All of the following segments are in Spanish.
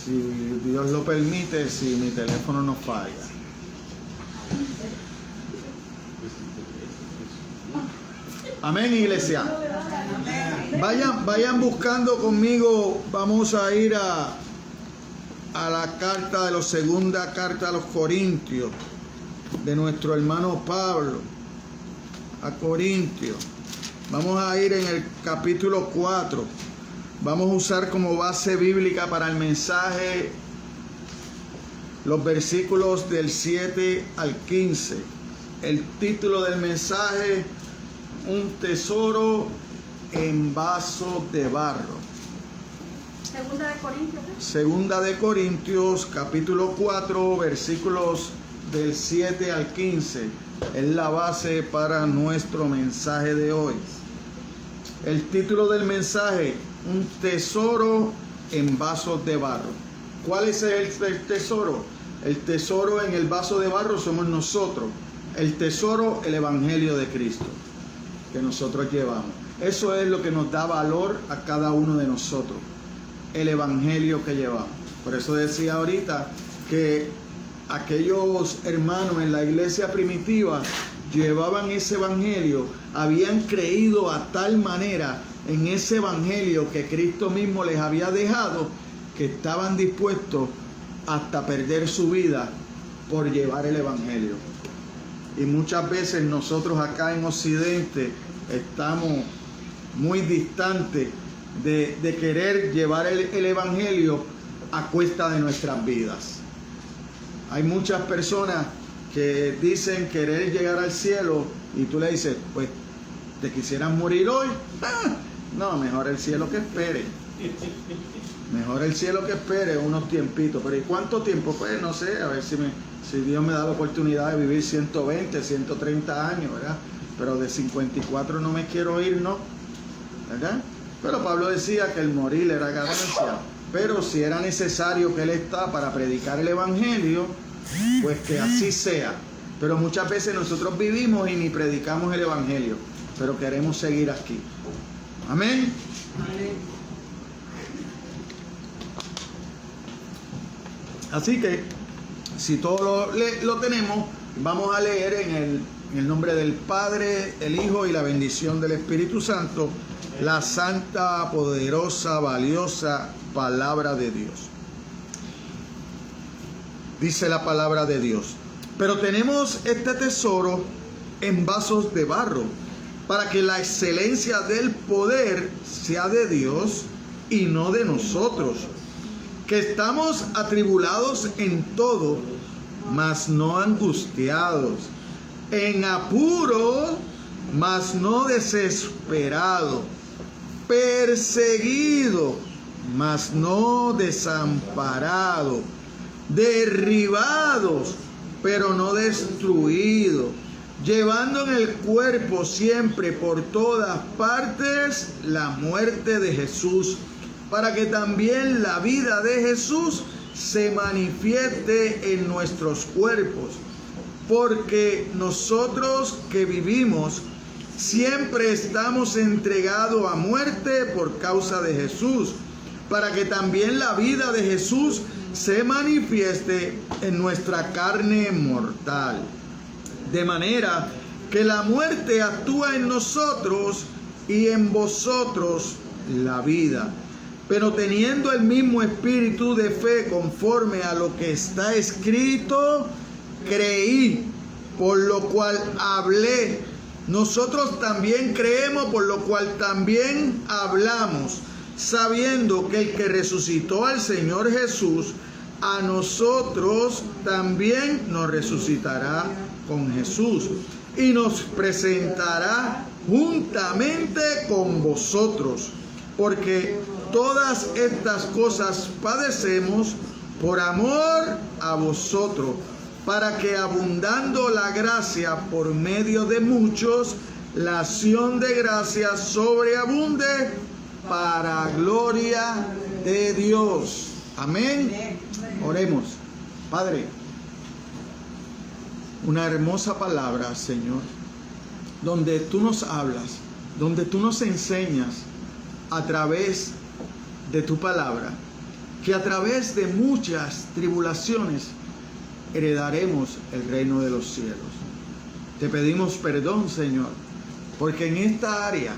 si Dios lo permite, si mi teléfono no falla. Amén, iglesia. Vayan buscando conmigo. Vamos a ir a la carta de segunda carta a los Corintios, de nuestro hermano Pablo, a Corintios. Vamos a ir en el capítulo 4. Vamos a usar como base bíblica para el mensaje los versículos del 7 al 15. El título del mensaje: un tesoro en vaso de barro. Segunda de Corintios, capítulo 4, versículos del 7 al 15. Es la base para nuestro mensaje de hoy. El título del mensaje: un tesoro en vasos de barro. ¿Cuál es el tesoro? El tesoro en el vaso de barro somos nosotros. El tesoro, el Evangelio de Cristo que nosotros llevamos. Eso es lo que nos da valor a cada uno de nosotros, el Evangelio que llevamos. Por eso decía ahorita que aquellos hermanos en la iglesia primitiva llevaban ese Evangelio, habían creído a tal manera en ese Evangelio que Cristo mismo les había dejado, que estaban dispuestos hasta perder su vida por llevar el Evangelio. Y muchas veces nosotros acá en Occidente estamos muy distantes de querer llevar el Evangelio a cuesta de nuestras vidas. Hay muchas personas que dicen querer llegar al cielo y tú le dices, pues, ¿te quisieras morir hoy? No, mejor el cielo que espere. Mejor el cielo que espere unos tiempitos. Pero ¿y cuánto tiempo? Pues no sé, a ver si Dios me da la oportunidad de vivir 120, 130 años, ¿verdad? Pero de 54 no me quiero ir, ¿no? ¿Verdad? Pero Pablo decía que el morir era ganancia. Pero si era necesario que él está para predicar el Evangelio, pues que así sea. Pero muchas veces nosotros vivimos y ni predicamos el Evangelio, pero queremos seguir aquí. Amén. Amén. Así que, si todo lo tenemos, vamos a leer en el nombre del Padre, el Hijo y la bendición del Espíritu Santo, la santa, poderosa, valiosa palabra de Dios. Dice la palabra de Dios: pero tenemos este tesoro en vasos de barro, para que la excelencia del poder sea de Dios y no de nosotros, que estamos atribulados en todo, mas no angustiados, en apuro, mas no desesperados, perseguido, mas no desamparado, derribados, pero no destruidos, llevando en el cuerpo siempre por todas partes la muerte de Jesús, para que también la vida de Jesús se manifieste en nuestros cuerpos. Porque nosotros que vivimos siempre estamos entregados a muerte por causa de Jesús, para que también la vida de Jesús se manifieste en nuestra carne mortal. De manera que la muerte actúa en nosotros y en vosotros la vida. Pero teniendo el mismo espíritu de fe conforme a lo que está escrito, creí, por lo cual hablé. Nosotros también creemos, por lo cual también hablamos, sabiendo que el que resucitó al Señor Jesús, a nosotros también nos resucitará con Jesús y nos presentará juntamente con vosotros. Porque todas estas cosas padecemos por amor a vosotros, para que abundando la gracia por medio de muchos, la acción de gracia sobreabunde para gloria de Dios. Amén. Oremos. Padre, una hermosa palabra, Señor, donde tú nos hablas, donde tú nos enseñas a través de tu palabra, que a través de muchas tribulaciones heredaremos el reino de los cielos. Te pedimos perdón, Señor, porque en esta área,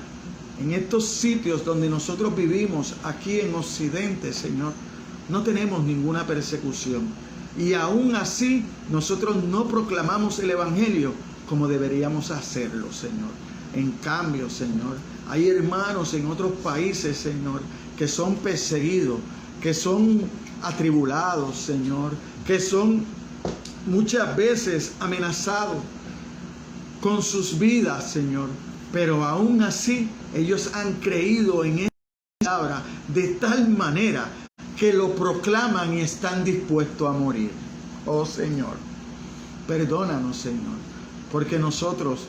en estos sitios donde nosotros vivimos, aquí en Occidente, Señor, no tenemos ninguna persecución. Y aún así, nosotros no proclamamos el Evangelio como deberíamos hacerlo, Señor. En cambio, Señor, hay hermanos en otros países, Señor, que son perseguidos, que son atribulados, Señor, que son muchas veces amenazados con sus vidas, Señor. Pero aún así, ellos han creído en esta palabra de tal manera que lo proclaman y están dispuestos a morir. Oh Señor, perdónanos, Señor, porque nosotros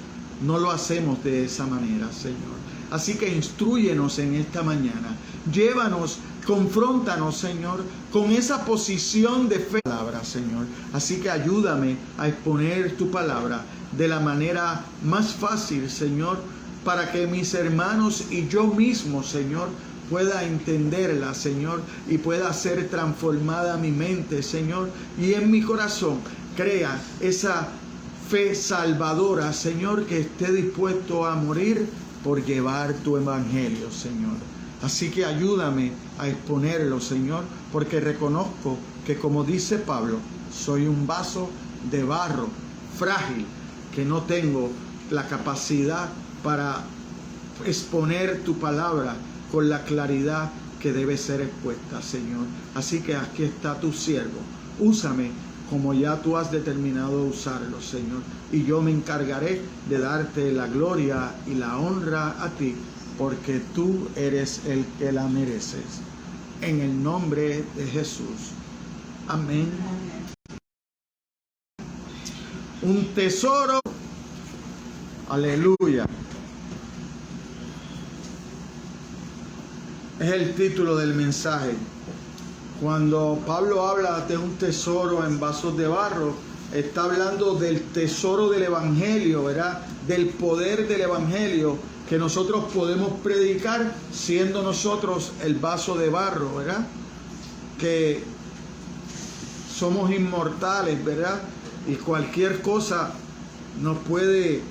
no lo hacemos de esa manera, Señor. Así que instrúyenos en esta mañana. Llévanos, confróntanos, Señor, con esa posición de fe, Señor. Así que ayúdame a exponer tu palabra de la manera más fácil, Señor, para que mis hermanos y yo mismo, Señor, pueda entenderla, Señor, y pueda ser transformada mi mente, Señor, y en mi corazón crea esa fe salvadora, Señor, que esté dispuesto a morir por llevar tu evangelio, Señor. Así que ayúdame a exponerlo, Señor, porque reconozco que, como dice Pablo, soy un vaso de barro frágil, que no tengo la capacidad para exponer tu palabra con la claridad que debe ser expuesta, Señor. Así que aquí está tu siervo. Úsame como ya tú has determinado usarlo, Señor. Y yo me encargaré de darte la gloria y la honra a ti, porque tú eres el que la mereces. En el nombre de Jesús. Amén. Un tesoro. Aleluya. Es el título del mensaje. Cuando Pablo habla de un tesoro en vasos de barro, está hablando del tesoro del Evangelio, ¿verdad? Del poder del Evangelio que nosotros podemos predicar siendo nosotros el vaso de barro, ¿verdad? Que somos inmortales, ¿verdad? Y cualquier cosa nos puede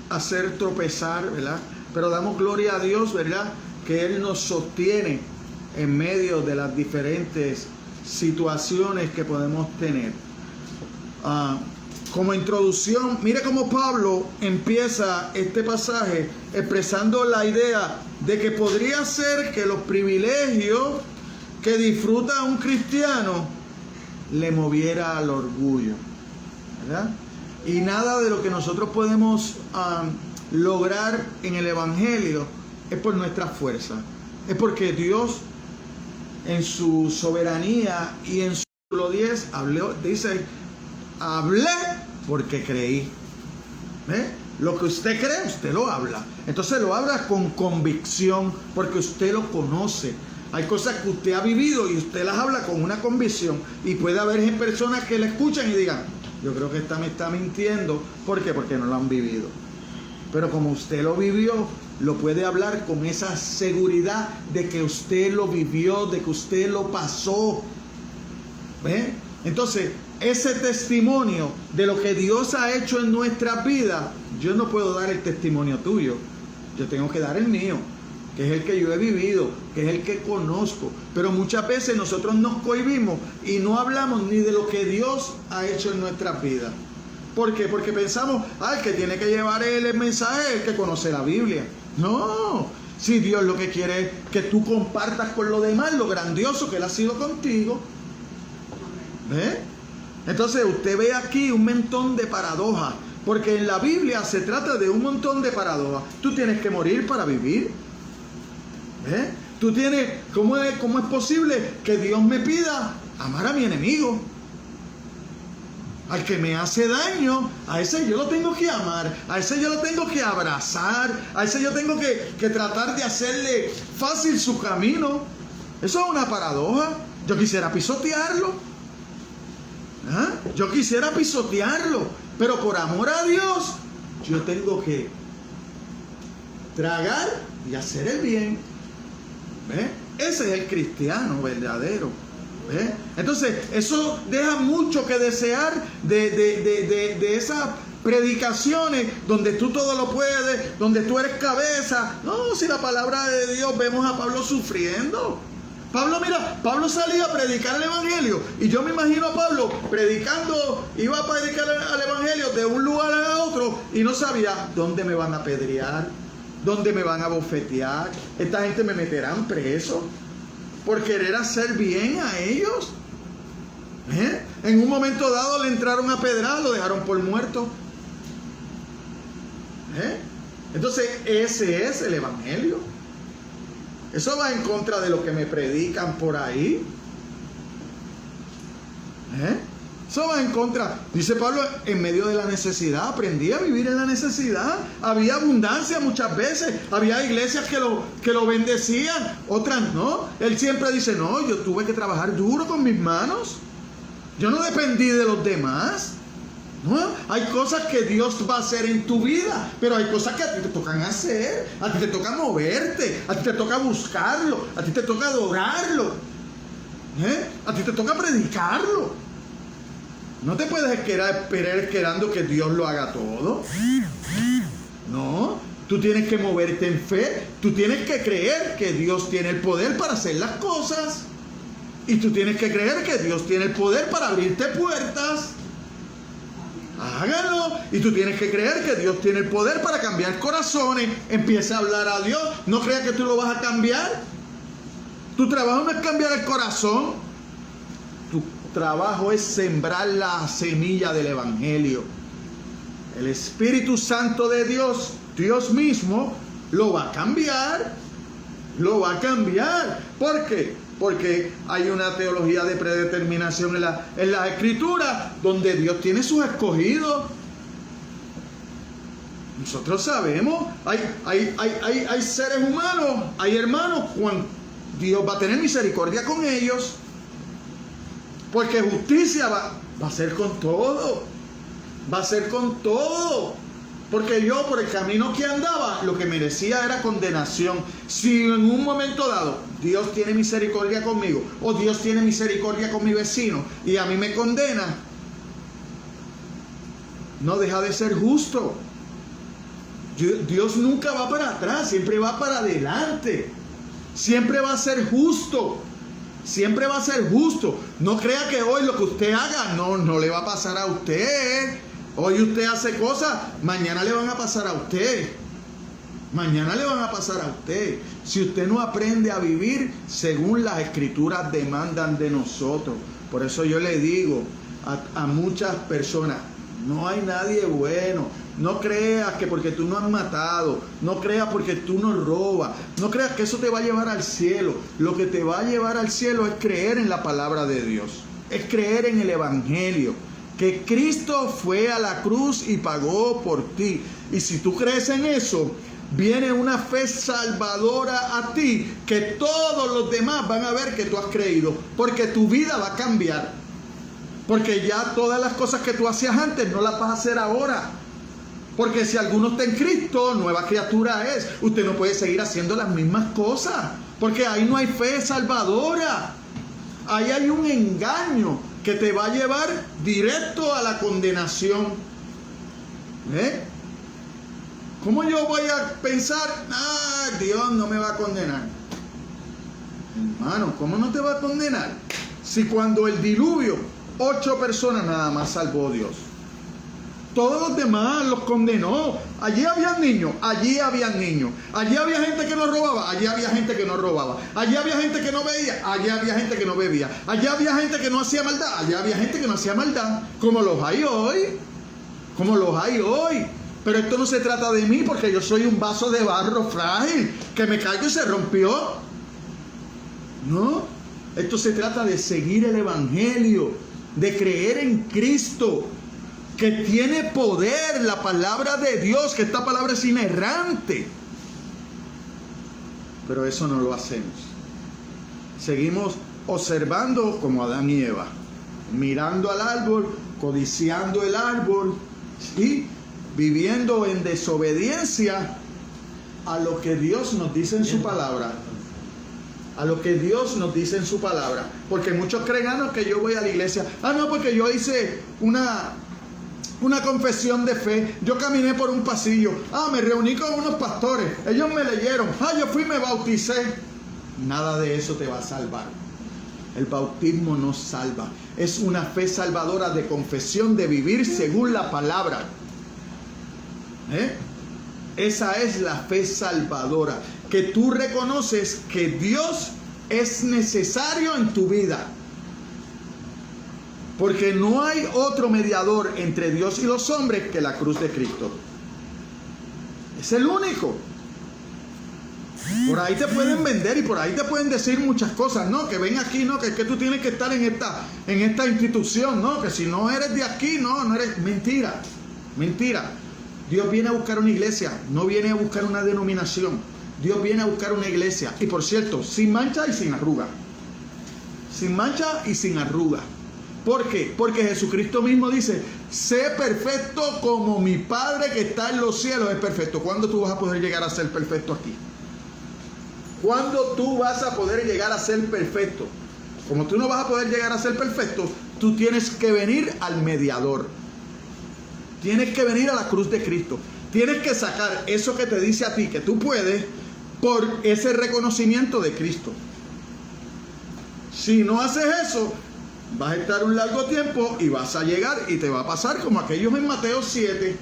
hacer tropezar, ¿verdad? Pero damos gloria a Dios, ¿verdad? Que Él nos sostiene en medio de las diferentes situaciones que podemos tener. Como introducción, mire cómo Pablo empieza este pasaje expresando la idea de que podría ser que los privilegios que disfruta un cristiano le moviera al orgullo, ¿verdad? Y nada de lo que nosotros podemos lograr en el Evangelio es por nuestra fuerza, es porque Dios en su soberanía y en su capítulo 10 dice, hablé porque creí. Lo que usted cree, usted lo habla. Entonces lo habla con convicción, porque usted lo conoce. Hay cosas que usted ha vivido y usted las habla con una convicción. Y puede haber personas que le escuchan y digan, yo creo que esta me está mintiendo. ¿Por qué? Porque no lo han vivido. Pero como usted lo vivió, lo puede hablar con esa seguridad de que usted lo vivió, de que usted lo pasó. ¿Ve? Entonces, ese testimonio de lo que Dios ha hecho en nuestras vidas, yo no puedo dar el testimonio tuyo. Yo tengo que dar el mío, que es el que yo he vivido, que es el que conozco. Pero muchas veces nosotros nos cohibimos y no hablamos ni de lo que Dios ha hecho en nuestras vidas. ¿Por qué? Porque pensamos, el que tiene que llevar el mensaje es el que conoce la Biblia. No, si Dios lo que quiere es que tú compartas con los demás lo grandioso que Él ha sido contigo. ¿Ve? Entonces usted ve aquí un montón de paradojas, porque en la Biblia se trata de un montón de paradojas. Tú tienes que morir para vivir. ¿Ve? Tú tienes, ¿cómo es posible que Dios me pida amar a mi enemigo? Al que me hace daño, a ese yo lo tengo que amar, a ese yo lo tengo que abrazar, a ese yo tengo que tratar de hacerle fácil su camino. Eso es una paradoja. Yo quisiera pisotearlo. Yo quisiera pisotearlo, pero por amor a Dios, yo tengo que tragar y hacer el bien. ¿Ve? Ese es el cristiano verdadero. ¿Eh? Entonces, eso deja mucho que desear de esas predicaciones donde tú todo lo puedes, donde tú eres cabeza. No, si la palabra de Dios, vemos a Pablo sufriendo. Pablo salía a predicar el evangelio, y yo me imagino a Pablo predicando, iba a predicar el evangelio de un lugar a otro y no sabía dónde me van a apedrear, dónde me van a bofetear, esta gente me meterán preso por querer hacer bien a ellos. En un momento dado le entraron a pedrar, lo dejaron por muerto. Entonces ese es el evangelio. Eso va en contra de lo que me predican por ahí. Eso va en contra. Dice Pablo, en medio de la necesidad, aprendí a vivir en la necesidad. Había abundancia muchas veces. Había iglesias que lo bendecían, otras no. Él siempre dice, no, yo tuve que trabajar duro con mis manos. Yo no dependí de los demás. ¿No? Hay cosas que Dios va a hacer en tu vida, pero hay cosas que a ti te tocan hacer. A ti te toca moverte, a ti te toca buscarlo, a ti te toca adorarlo, a ti te toca predicarlo. No te puedes esperar esperando que Dios lo haga todo. No, tú tienes que moverte en fe. Tú tienes que creer que Dios tiene el poder para hacer las cosas, y tú tienes que creer que Dios tiene el poder para abrirte puertas. Hágalo. Y tú tienes que creer que Dios tiene el poder para cambiar corazones. Empieza a hablar a Dios. No creas que tú lo vas a cambiar. Tu trabajo no es cambiar el corazón. Tu trabajo es sembrar la semilla del evangelio. El Espíritu Santo de Dios, Dios mismo, lo va a cambiar. Lo va a cambiar. ¿Por qué? Porque hay una teología de predeterminación en la Escritura, donde Dios tiene sus escogidos. Nosotros sabemos, hay seres humanos, hay hermanos, cuando Dios va a tener misericordia con ellos, porque justicia va a ser con todo. Va a ser con todo. Porque yo, por el camino que andaba, lo que merecía era condenación. Si en un momento dado Dios tiene misericordia conmigo, o Dios tiene misericordia con mi vecino, y a mí me condena, no deja de ser justo. Dios nunca va para atrás, siempre va para adelante. Siempre va a ser justo. Siempre va a ser justo. No crea que hoy lo que usted haga no le va a pasar a usted. Hoy usted hace cosas, mañana le van a pasar a usted. Mañana le van a pasar a usted. Si usted no aprende a vivir según las Escrituras demandan de nosotros. Por eso yo le digo a muchas personas, no hay nadie bueno. No creas que porque tú no has matado, no creas porque tú no robas, no creas que eso te va a llevar al cielo. Lo que te va a llevar al cielo es creer en la palabra de Dios, es creer en el evangelio, que Cristo fue a la cruz y pagó por ti. Y si tú crees en eso, viene una fe salvadora a ti, que todos los demás van a ver que tú has creído, porque tu vida va a cambiar. Porque ya todas las cosas que tú hacías antes no las vas a hacer ahora. Porque si alguno está en Cristo, nueva criatura es. Usted no puede seguir haciendo las mismas cosas, porque ahí no hay fe salvadora. Ahí hay un engaño que te va a llevar directo a la condenación. ¿Cómo yo voy a pensar, Dios no me va a condenar? Hermano, ¿cómo no te va a condenar? Si cuando el diluvio, 8 personas nada más salvó Dios. Todos los demás los condenó. Allí había niños, allí había niños. Allí había gente que no robaba, allí había gente que no robaba. Allí había gente que no veía, allí había gente que no bebía. Allí había gente que no hacía maldad, allí había gente que no hacía maldad. Como los hay hoy. Como los hay hoy. Pero esto no se trata de mí, porque yo soy un vaso de barro frágil que me caigo y se rompió. No. Esto se trata de seguir el evangelio, de creer en Cristo, que tiene poder, la palabra de Dios, que esta palabra es inerrante. Pero eso no lo hacemos. Seguimos observando como Adán y Eva, mirando al árbol, codiciando el árbol y viviendo en desobediencia a lo que Dios nos dice en su palabra. a lo que Dios nos dice en su palabra. Porque muchos creen, no, que yo voy a la iglesia. No, porque yo hice una confesión de fe. Yo caminé por un pasillo. Me reuní con unos pastores. Ellos me leyeron. Yo fui y me bauticé. Nada de eso te va a salvar. El bautismo no salva. Es una fe salvadora de confesión, de vivir según la palabra. Esa es la fe salvadora. Que tú reconoces que Dios es necesario en tu vida. Porque no hay otro mediador entre Dios y los hombres que la cruz de Cristo. Es el único. Por ahí te pueden vender y por ahí te pueden decir muchas cosas. No, que ven aquí, no, que es que tú tienes que estar en esta institución. No, que si no eres de aquí, no eres. Mentira, mentira. Dios viene a buscar una iglesia, no viene a buscar una denominación. Dios viene a buscar una iglesia. Y por cierto, sin mancha y sin arruga. Sin mancha y sin arruga. ¿Por qué? Porque Jesucristo mismo dice, sé perfecto como mi Padre que está en los cielos es perfecto. ¿Cuándo tú vas a poder llegar a ser perfecto aquí? ¿Cuándo tú vas a poder llegar a ser perfecto? Como tú no vas a poder llegar a ser perfecto, tú tienes que venir al mediador. Tienes que venir a la cruz de Cristo. Tienes que sacar eso que te dice a ti que tú puedes por ese reconocimiento de Cristo. Si no haces eso, vas a estar un largo tiempo y vas a llegar y te va a pasar como aquellos en Mateo 7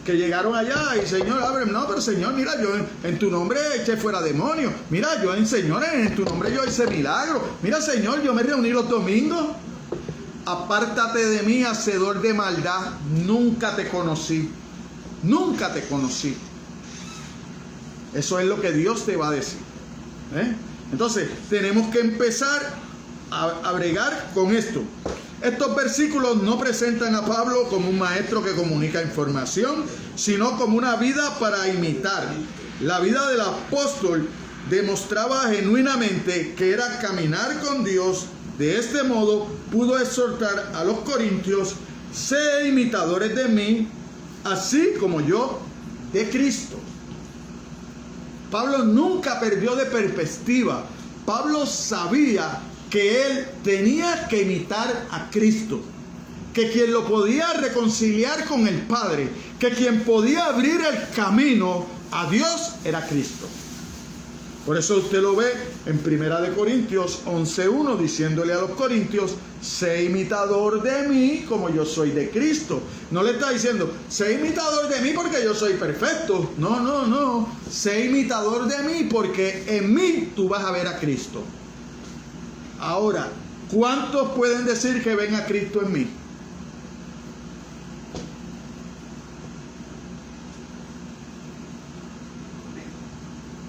que llegaron allá y Señor, ábreme. No, pero Señor, mira, yo en tu nombre eché fuera demonios. Mira, yo en tu nombre yo hice milagros. Mira, Señor, yo me reuní los domingos. Apártate de mí, hacedor de maldad. Nunca te conocí. Nunca te conocí. Eso es lo que Dios te va a decir. Entonces, tenemos que empezar a bregar con esto. Estos versículos no presentan a Pablo como un maestro que comunica información, sino como una vida para imitar. La vida del apóstol demostraba genuinamente que era caminar con Dios. De este modo pudo exhortar a los corintios, sé imitadores de mí, así como yo de Cristo. Pablo nunca perdió de perspectiva. Pablo sabía que él tenía que imitar a Cristo, que quien lo podía reconciliar con el Padre, que quien podía abrir el camino a Dios era Cristo. Por eso usted lo ve en 1 Corintios 11:1 diciéndole a los corintios, sé imitador de mí como yo soy de Cristo. No le está diciendo, sé imitador de mí porque yo soy perfecto. No. Sé imitador de mí porque en mí tú vas a ver a Cristo. Ahora, ¿cuántos pueden decir que ven a Cristo en mí?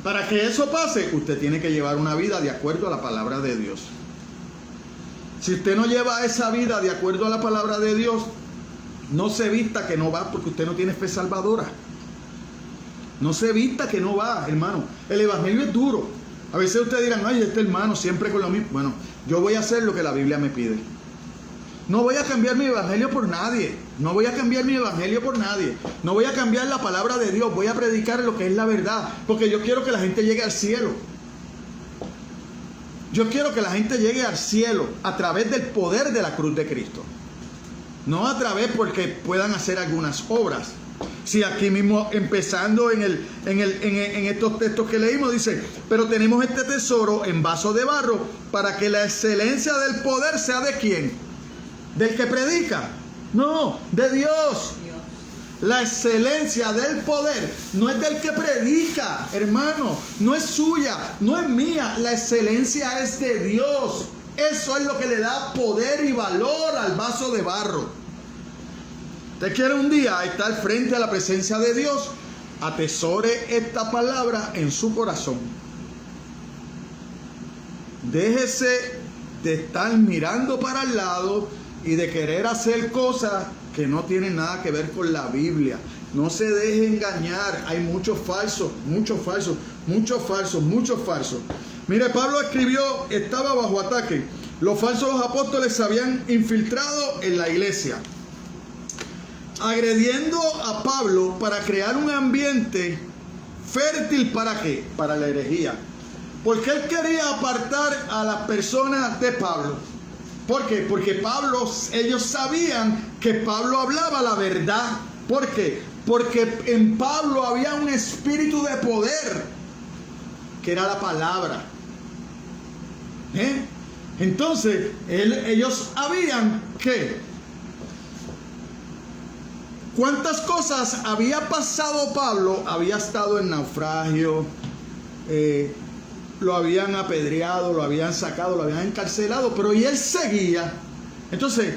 Para que eso pase, usted tiene que llevar una vida de acuerdo a la palabra de Dios. Si usted no lleva esa vida de acuerdo a la palabra de Dios, no se vista que no va, porque usted no tiene fe salvadora. No se vista que no va, hermano. El evangelio es duro. A veces ustedes dirán, ay, este hermano siempre con lo mismo. Bueno, yo voy a hacer lo que la Biblia me pide. No voy a cambiar mi evangelio por nadie. No voy a cambiar mi evangelio por nadie. No voy a cambiar la palabra de Dios. Voy a predicar lo que es la verdad. Porque yo quiero que la gente llegue al cielo. Yo quiero que la gente llegue al cielo a través del poder de la cruz de Cristo. No a través porque puedan hacer algunas obras. Si aquí mismo, empezando en estos textos que leímos, dice, pero tenemos este tesoro en vaso de barro para que la excelencia del poder sea ¿de quién? ¿Del que predica? No, de Dios. La excelencia del poder no es del que predica, hermano. No es suya, no es mía. La excelencia es de Dios. Eso es lo que le da poder y valor al vaso de barro. Usted quiere un día estar frente a la presencia de Dios, atesore esta palabra en su corazón. Déjese de estar mirando para el lado y de querer hacer cosas que no tienen nada que ver con la Biblia. No se deje engañar. Hay muchos falsos. Mire, Pablo escribió, estaba bajo ataque. Los falsos apóstoles se habían infiltrado en la iglesia, agrediendo a Pablo para crear un ambiente fértil ¿para qué? Para la herejía. ¿Por qué él quería apartar a las personas de Pablo? ¿Por qué? Porque ellos sabían que Pablo hablaba la verdad. ¿Por qué? Porque en Pablo había un espíritu de poder, que era la palabra. Entonces, ellos sabían que cuántas cosas había pasado Pablo. Había estado en naufragio, lo habían apedreado, lo habían sacado, lo habían encarcelado, pero y él seguía. Entonces,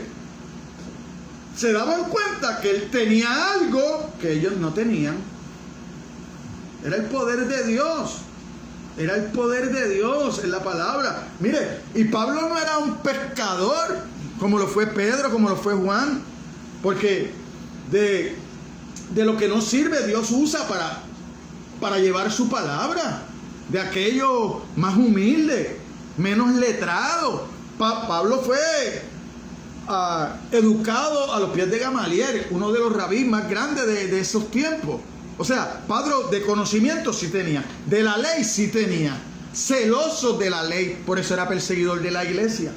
se daban cuenta que él tenía algo que ellos no tenían. Era el poder de Dios. Era el poder de Dios en la palabra. Mire, y Pablo no era un pescador como lo fue Pedro, como lo fue Juan, porque de lo que no sirve Dios usa para llevar su palabra. De aquello más humilde, menos letrado. Pablo fue educado a los pies de Gamaliel, uno de los rabíes más grandes de esos tiempos. O sea, Pablo de conocimiento sí tenía, de la ley sí tenía, celoso de la ley, por eso era perseguidor de la iglesia,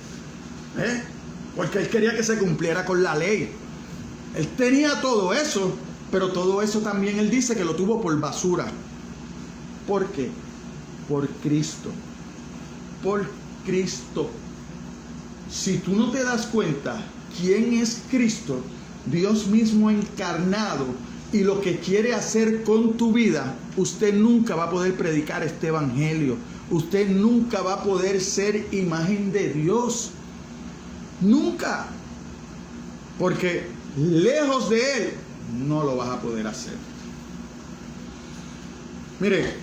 porque él quería que se cumpliera con la ley. Él tenía todo eso, pero todo eso también él dice que lo tuvo por basura. ¿Por qué? Por Cristo. Por Cristo. Si tú no te das cuenta quién es Cristo, Dios mismo encarnado, y lo que quiere hacer con tu vida, usted nunca va a poder predicar este evangelio. Usted nunca va a poder ser imagen de Dios. Nunca. Porque lejos de Él no lo vas a poder hacer. Mire,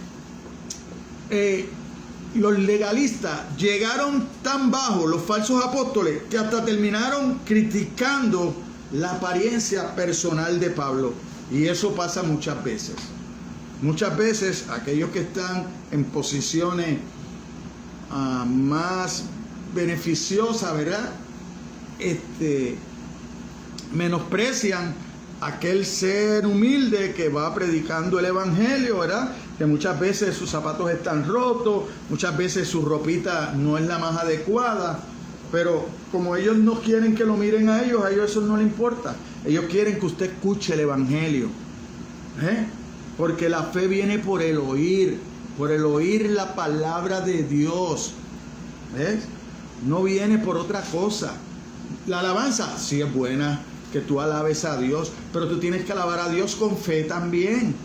los legalistas llegaron tan bajo, los falsos apóstoles, que hasta terminaron criticando la apariencia personal de Pablo. Y eso pasa muchas veces. Muchas veces aquellos que están en posiciones más beneficiosas, ¿verdad? Menosprecian aquel ser humilde que va predicando el evangelio, ¿verdad? Que muchas veces sus zapatos están rotos, muchas veces su ropita no es la más adecuada, pero como ellos no quieren que lo miren a ellos eso no les importa. Ellos quieren que usted escuche el evangelio, porque la fe viene por el oír la palabra de Dios. ¿Ves? No viene por otra cosa. La alabanza sí es buena, que tú alabes a Dios, pero tú tienes que alabar a Dios con fe también,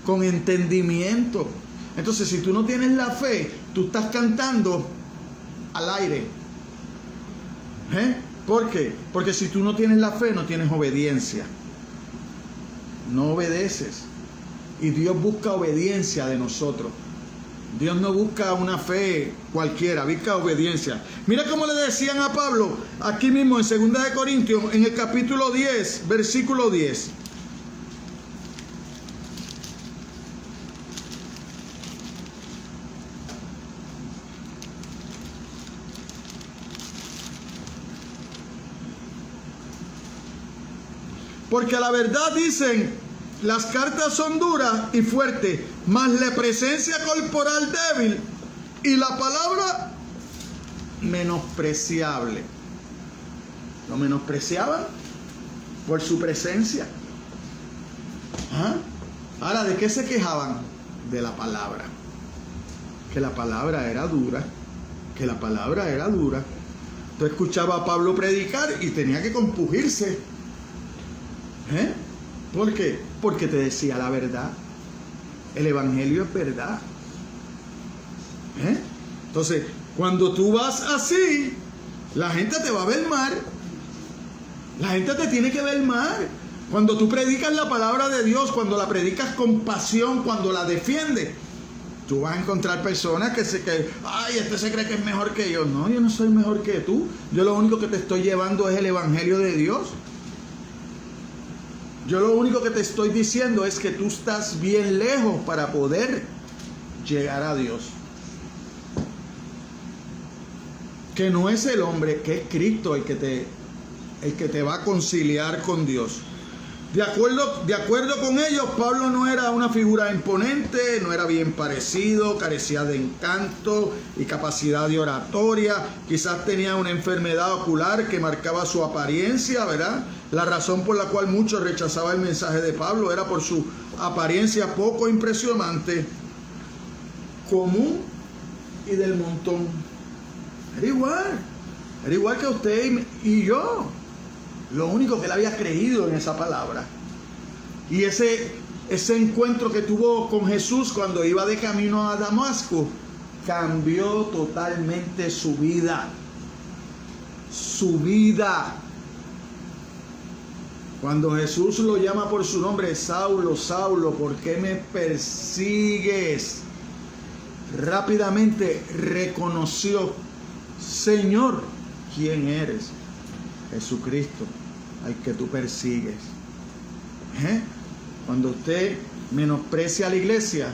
con entendimiento. Entonces, si tú no tienes la fe, tú estás cantando al aire. ¿Por qué? Porque si tú no tienes la fe, no tienes obediencia. No obedeces. Y Dios busca obediencia de nosotros. Dios no busca una fe cualquiera, busca obediencia. Mira cómo le decían a Pablo, aquí mismo en 2 de Corintios, en el capítulo 10, versículo 10. Porque la verdad, dicen, las cartas son duras y fuertes, mas la presencia corporal débil y la palabra menospreciable. Lo menospreciaban por su presencia. Ahora, ¿de qué se quejaban? De la palabra. Que la palabra era dura. Que la palabra era dura. Tú escuchabas a Pablo predicar y tenía que compugirse. ¿Por qué? Porque te decía la verdad. El evangelio es verdad. Entonces, cuando tú vas así, la gente te va a ver mal. La gente te tiene que ver mal. Cuando tú predicas la palabra de Dios, cuando la predicas con pasión, cuando la defiendes, tú vas a encontrar personas que este se cree que es mejor que yo. No, yo no soy mejor que tú. Yo lo único que te estoy llevando es el evangelio de Dios. Yo lo único que te estoy diciendo es que tú estás bien lejos para poder llegar a Dios. Que no es el hombre, que es Cristo el que te va a conciliar con Dios. De acuerdo con ellos, Pablo no era una figura imponente, no era bien parecido, carecía de encanto y capacidad de oratoria, quizás tenía una enfermedad ocular que marcaba su apariencia, ¿verdad? La razón por la cual muchos rechazaban el mensaje de Pablo era por su apariencia poco impresionante, común y del montón. Era igual que usted y yo. Lo único que él había creído en esa palabra. Y ese encuentro que tuvo con Jesús cuando iba de camino a Damasco cambió totalmente su vida. Su vida. Cuando Jesús lo llama por su nombre, Saulo, Saulo, ¿por qué me persigues? Rápidamente reconoció, Señor, ¿quién eres? Jesucristo, al que tú persigues. Cuando usted menosprecia a la iglesia,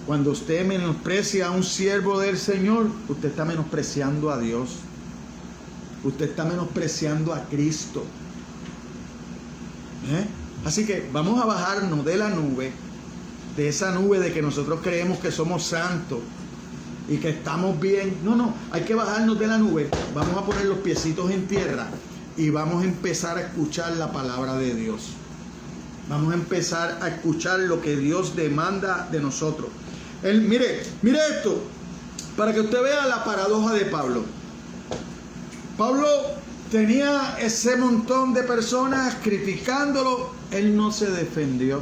cuando usted menosprecia a un siervo del Señor, usted está menospreciando a Dios. Usted está menospreciando a Cristo. Así que vamos a bajarnos de la nube, de esa nube de que nosotros creemos que somos santos y que estamos bien. No, hay que bajarnos de la nube. Vamos a poner los piecitos en tierra y vamos a empezar a escuchar la palabra de Dios. Vamos a empezar a escuchar lo que Dios demanda de nosotros. Mire esto, para que usted vea la paradoja de Pablo. Pablo tenía ese montón de personas criticándolo. Él no se defendió.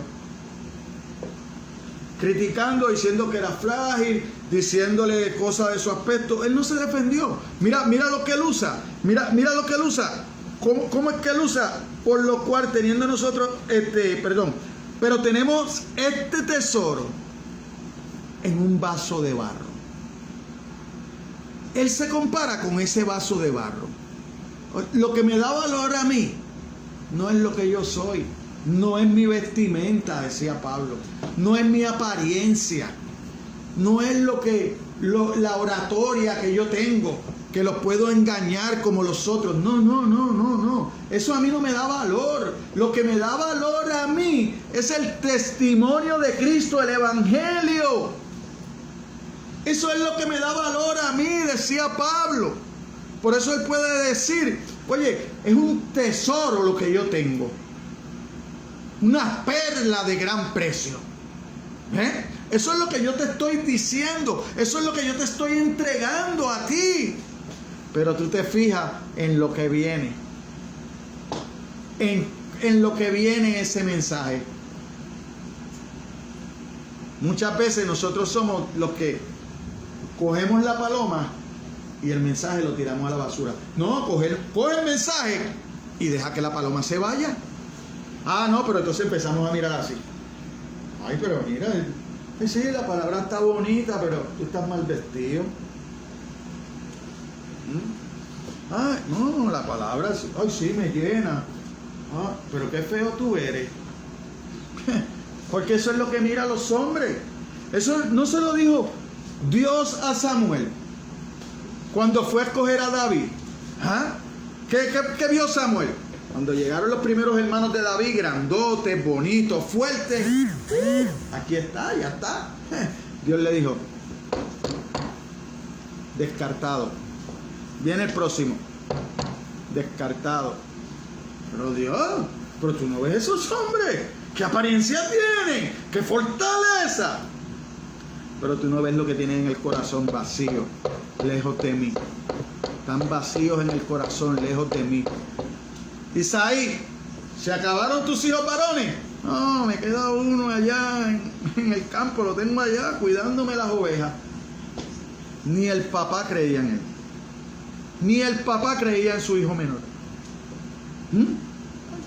Criticando, diciendo que era frágil, diciéndole cosas de su aspecto. Él no se defendió. Mira lo que él usa. Mira lo que él usa. ¿Cómo es que él usa? Por lo cual, teniendo nosotros, pero tenemos este tesoro en un vaso de barro. Él se compara con ese vaso de barro. Lo que me da valor a mí no es lo que yo soy. No es mi vestimenta, decía Pablo. No es mi apariencia. No es la oratoria que yo tengo, que los puedo engañar como los otros. No. Eso a mí no me da valor. Lo que me da valor a mí es el testimonio de Cristo, el Evangelio. Eso es lo que me da valor a mí, decía Pablo. Por eso él puede decir, oye, es un tesoro lo que yo tengo. Una perla de gran precio. Eso es lo que yo te estoy diciendo. Eso es lo que yo te estoy entregando a ti. Pero tú te fijas en lo que viene. En lo que viene ese mensaje. Muchas veces nosotros somos los que cogemos la paloma y el mensaje lo tiramos a la basura. No, coge el mensaje y deja que la paloma se vaya. No, pero entonces empezamos a mirar así. Ay, pero mira, sí, la palabra está bonita, pero tú estás mal vestido. Ay, no, la palabra, ay, sí, me llena. Pero qué feo tú eres. Porque eso es lo que mira a los hombres. Eso no se lo dijo Dios a Samuel cuando fue a escoger a David. ¿Qué vio Samuel? Cuando llegaron los primeros hermanos de David, grandotes, bonitos, fuertes. Aquí está, ya está. Dios le dijo, descartado. Viene el próximo. Descartado. Pero Dios, pero tú no ves esos hombres. ¿Qué apariencia tienen? ¿Qué fortaleza? Pero tú no ves lo que tienen en el corazón, vacío, lejos de mí. Están vacíos en el corazón, lejos de mí. Isaí, ¿se acabaron tus hijos varones? No, me queda uno allá en el campo, lo tengo allá cuidándome las ovejas. Ni el papá creía en él. Ni el papá creía en su hijo menor.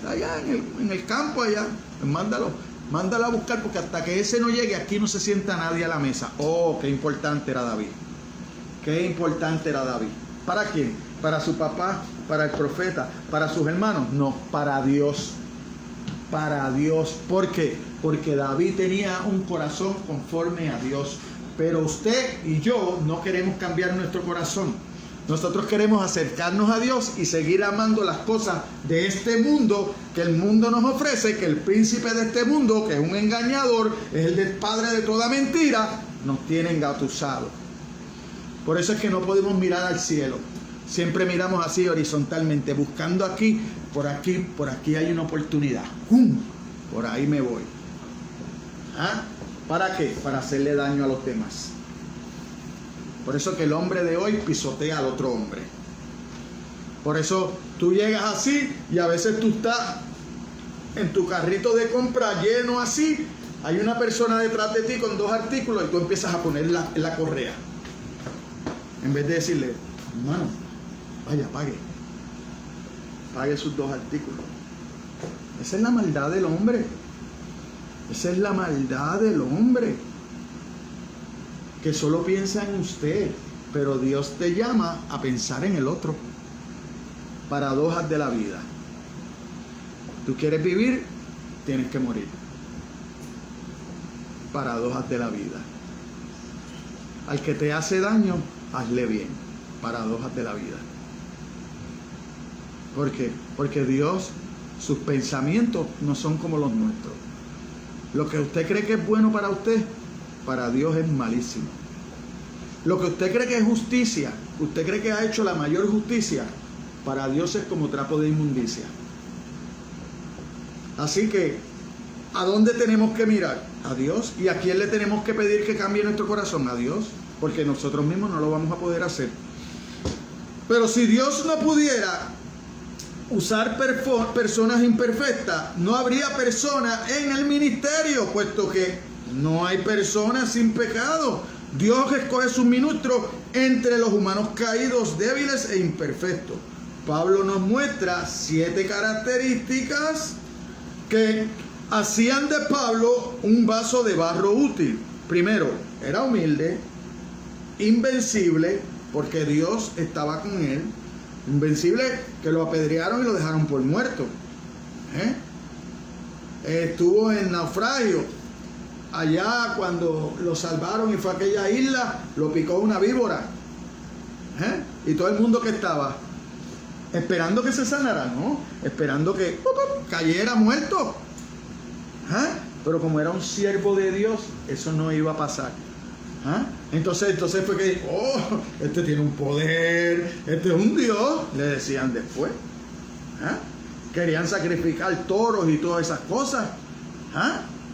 Allá en el campo, allá. Mándalo a buscar, porque hasta que ese no llegue, aquí no se sienta nadie a la mesa. Oh, qué importante era David. Qué importante era David. ¿Para quién? ¿Para su papá? ¿Para el profeta? ¿Para sus hermanos? No, para Dios. Para Dios. ¿Por qué? Porque David tenía un corazón conforme a Dios. Pero usted y yo no queremos cambiar nuestro corazón. Nosotros queremos acercarnos a Dios y seguir amando las cosas de este mundo que el mundo nos ofrece, que el príncipe de este mundo, que es un engañador, es el padre de toda mentira, nos tiene engatusados. Por eso es que no podemos mirar al cielo. Siempre miramos así horizontalmente, buscando aquí, por aquí hay una oportunidad. ¡Pum! Por ahí me voy. ¿Ah? ¿Para qué? Para hacerle daño a los demás. Por eso que el hombre de hoy pisotea al otro hombre. Por eso tú llegas así y a veces tú estás en tu carrito de compra lleno así. Hay una persona detrás de ti con 2 artículos y tú empiezas a poner la correa. En vez de decirle, hermano, vaya, pague sus 2 artículos. Esa es la maldad del hombre. Esa es la maldad del hombre. Que solo piensa en usted, pero Dios te llama a pensar en el otro. Paradojas de la vida. Tú quieres vivir, tienes que morir. Paradojas de la vida. Al que te hace daño, hazle bien. Paradojas de la vida. ¿Por qué? Porque Dios, sus pensamientos no son como los nuestros. Lo que usted cree que es bueno para usted, para Dios es malísimo. Lo que usted cree que es justicia, usted cree que ha hecho la mayor justicia, para Dios es como trapo de inmundicia. Así que, ¿a dónde tenemos que mirar? A Dios. ¿Y a quién le tenemos que pedir que cambie nuestro corazón? A Dios. Porque nosotros mismos no lo vamos a poder hacer. Pero si Dios no pudiera usar personas imperfectas, no habría personas en el ministerio, puesto que no hay personas sin pecado. Dios escoge sus ministros entre los humanos caídos, débiles e imperfectos. Pablo nos muestra 7 características que hacían de Pablo un vaso de barro útil. Primero, era humilde, invencible, porque Dios estaba con él. Invencible, que lo apedrearon y lo dejaron por muerto. Estuvo en naufragio. Allá cuando lo salvaron y fue a aquella isla, lo picó una víbora. Y todo el mundo que estaba esperando que se sanara, ¿no? Esperando que cayera muerto. Pero como era un siervo de Dios, eso no iba a pasar. Entonces fue que, este tiene un poder, este es un Dios, le decían después. Querían sacrificar toros y todas esas cosas.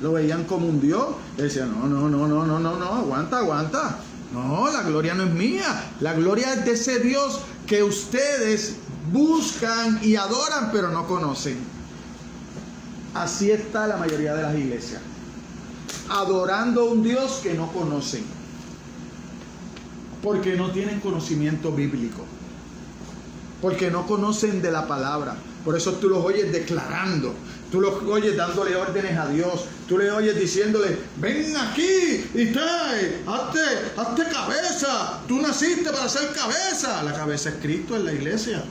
Lo veían como un Dios. Le decían, no, aguanta. No, la gloria no es mía. La gloria es de ese Dios que ustedes buscan y adoran, pero no conocen. Así está la mayoría de las iglesias. Adorando a un Dios que no conocen. Porque no tienen conocimiento bíblico. Porque no conocen de la palabra. Por eso tú los oyes declarando. Tú los oyes dándole órdenes a Dios. Tú le oyes diciéndole, ven aquí y trae, hazte cabeza. Tú naciste para ser cabeza. La cabeza es Cristo en la iglesia.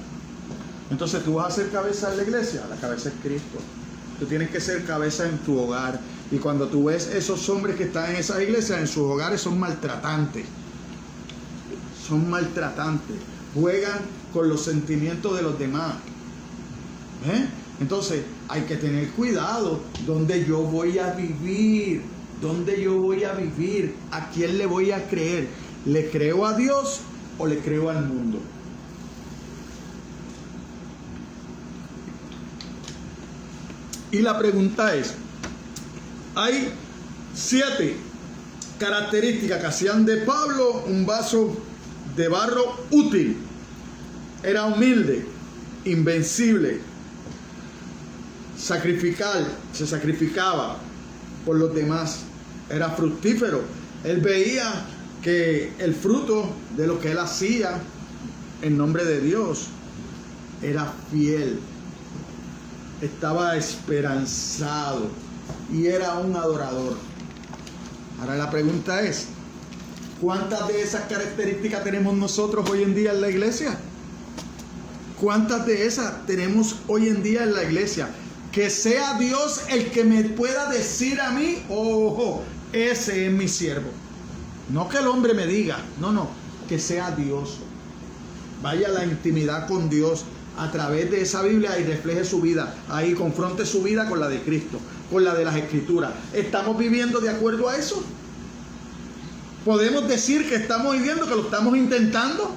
Entonces tú vas a ser cabeza en la iglesia. La cabeza es Cristo. Tú tienes que ser cabeza en tu hogar. Y cuando tú ves esos hombres que están en esas iglesias, en sus hogares son maltratantes. Son maltratantes. Juegan con los sentimientos de los demás. Entonces hay que tener cuidado. ¿Dónde yo voy a vivir? ¿Dónde yo voy a vivir? ¿A quién le voy a creer? ¿Le creo a Dios o le creo al mundo? Y la pregunta es, hay 7 características que hacían de Pablo un vaso de barro útil. Era humilde, invencible, se sacrificaba por los demás, era fructífero. Él veía que el fruto de lo que él hacía en nombre de Dios era fiel, estaba esperanzado y era un adorador. Ahora la pregunta es, ¿cuántas de esas características tenemos nosotros hoy en día en la iglesia? ¿Cuántas de esas tenemos hoy en día en la iglesia? Que sea Dios el que me pueda decir a mí, ojo, ese es mi siervo. No que el hombre me diga, no, que sea Dios. vaya a la intimidad con Dios a través de esa Biblia y refleje su vida. Ahí confronte su vida con la de Cristo, con la de las Escrituras. ¿Estamos viviendo de acuerdo a eso? ¿Podemos decir que estamos viviendo, que lo estamos intentando?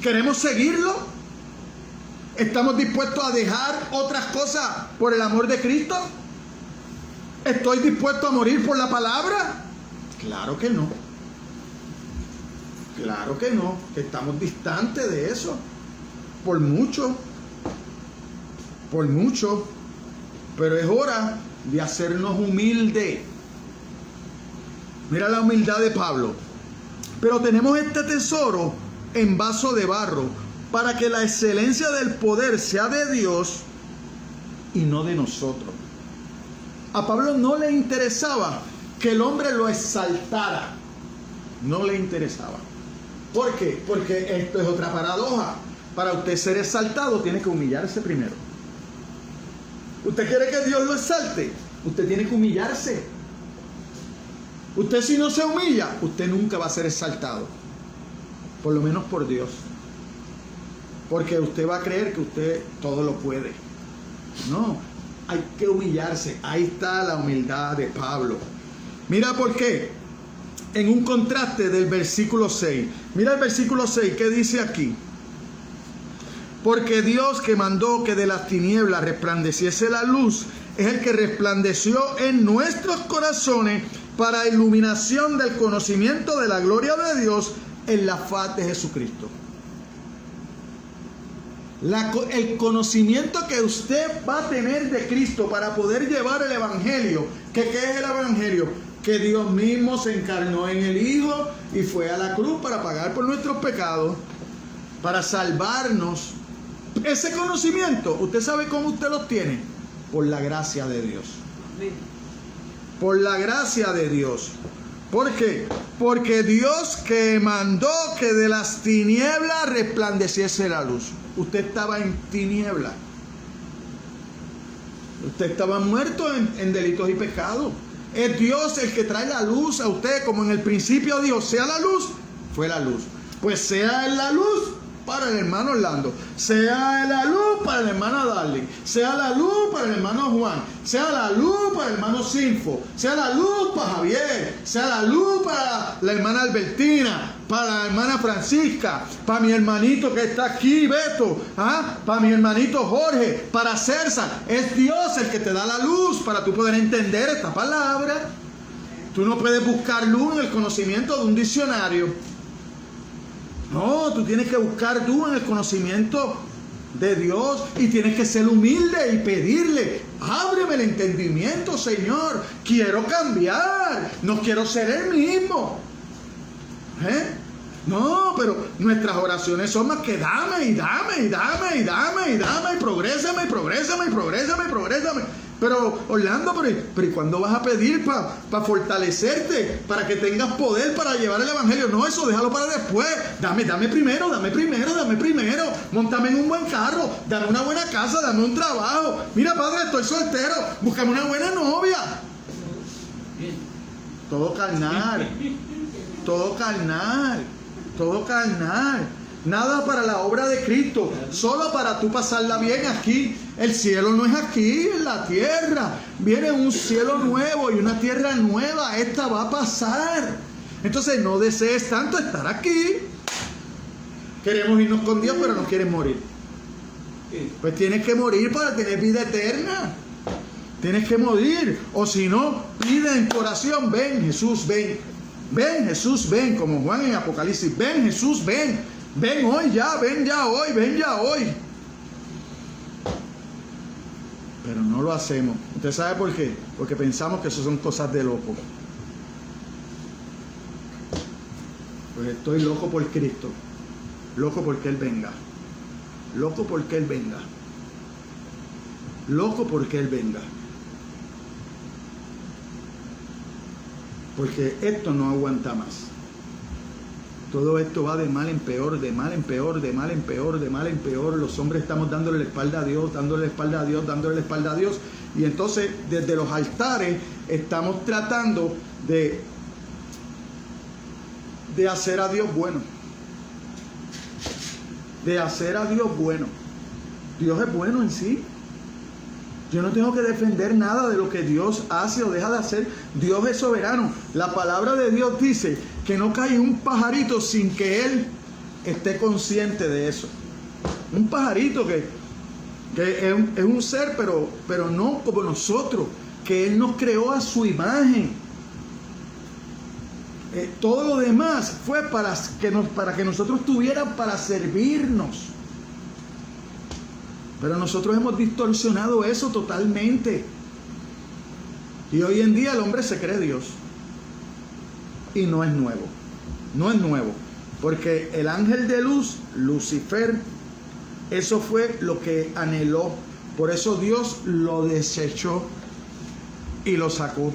¿Queremos seguirlo? ¿Estamos dispuestos a dejar otras cosas por el amor de Cristo? ¿Estoy dispuesto a morir por la palabra? Claro que no. Claro que no, que estamos distantes de eso. Por mucho. Por mucho. Pero es hora de hacernos humildes. Mira la humildad de Pablo. Pero tenemos este tesoro en vaso de barro, para que la excelencia del poder sea de Dios y no de nosotros. A Pablo no le interesaba que el hombre lo exaltara. No le interesaba. ¿Por qué? Porque esto es otra paradoja. Para usted ser exaltado, tiene que humillarse primero. ¿Usted quiere que Dios lo exalte? Usted tiene que humillarse. Usted, si no se humilla, usted nunca va a ser exaltado. Por lo menos por Dios. Porque usted va a creer que usted todo lo puede. No, hay que humillarse. Ahí está la humildad de Pablo. Mira por qué. En un contraste del versículo 6. Mira el versículo 6, ¿qué dice aquí? Porque Dios, que mandó que de las tinieblas resplandeciese la luz, es el que resplandeció en nuestros corazones para iluminación del conocimiento de la gloria de Dios en la faz de Jesucristo. El conocimiento que usted va a tener de Cristo para poder llevar el Evangelio. ¿Qué es el Evangelio? Que Dios mismo se encarnó en el Hijo y fue a la cruz para pagar por nuestros pecados, para salvarnos. Ese conocimiento, ¿usted sabe cómo usted lo tiene? Por la gracia de Dios. Por la gracia de Dios. ¿Por qué? Porque Dios, que mandó que de las tinieblas resplandeciese la luz. Usted estaba en tinieblas. Usted estaba muerto en delitos y pecados. Es Dios el que trae la luz a usted, como en el principio dijo, sea la luz, fue la luz. Pues sea la luz para el hermano Orlando, sea la luz para el hermano Darling, sea la luz para el hermano Juan, sea la luz para el hermano Sinfo, sea la luz para Javier, sea la luz para la hermana Albertina, para la hermana Francisca, para mi hermanito que está aquí, Beto, para mi hermanito Jorge, para César. Es Dios el que te da la luz para tú poder entender esta palabra. Tú no puedes buscar luz en el conocimiento de un diccionario. No, tú tienes que buscar tú en el conocimiento de Dios y tienes que ser humilde y pedirle, ábreme el entendimiento, Señor, quiero cambiar, no quiero ser el mismo. No, pero nuestras oraciones son más que dame y dame y dame y dame y dame y progrésame y progrésame y progrésame y progrésame. Pero Orlando, pero ¿y cuándo vas a pedir para fortalecerte? Para que tengas poder para llevar el Evangelio. No, eso déjalo para después. Dame primero. Móntame en un buen carro. Dame una buena casa, dame un trabajo. Mira, padre, estoy soltero. Búscame una buena novia. Todo carnal. Todo carnal. Todo carnal. Nada para la obra de Cristo, solo para tú pasarla bien aquí. El cielo no es aquí, en la tierra. Viene un cielo nuevo y una tierra nueva. Esta va a pasar. Entonces no desees tanto estar aquí. Queremos irnos con Dios, pero no quieres morir. Pues tienes que morir para tener vida eterna. Tienes que morir. O si no, pide en tu oración, ven Jesús, ven. Ven Jesús, ven, como Juan en Apocalipsis. Ven Jesús, ven. Ven hoy ya, ven ya hoy, ven ya hoy. Pero no lo hacemos. ¿Usted sabe por qué? Porque pensamos que eso son cosas de loco. Pues estoy loco por Cristo. Loco porque Él venga. Loco porque Él venga. Loco porque Él venga. Porque esto no aguanta más. Todo esto va de mal en peor, de mal en peor, de mal en peor, de mal en peor. Los hombres estamos dándole la espalda a Dios, dándole la espalda a Dios, dándole la espalda a Dios. Y entonces desde los altares estamos tratando de hacer a Dios bueno. de hacer a Dios bueno. Dios es bueno en sí. Yo no tengo que defender nada de lo que Dios hace o deja de hacer. Dios es soberano. La palabra de Dios dice que no cae un pajarito sin que Él esté consciente de eso. Un pajarito que es un ser, pero no como nosotros, que Él nos creó a su imagen. Todo lo demás fue para que nosotros tuvieran para servirnos. Pero nosotros hemos distorsionado eso totalmente. Y hoy en día el hombre se cree Dios. Y no es nuevo. No es nuevo. Porque el ángel de luz, Lucifer, eso fue lo que anheló. Por eso Dios lo desechó y lo sacó.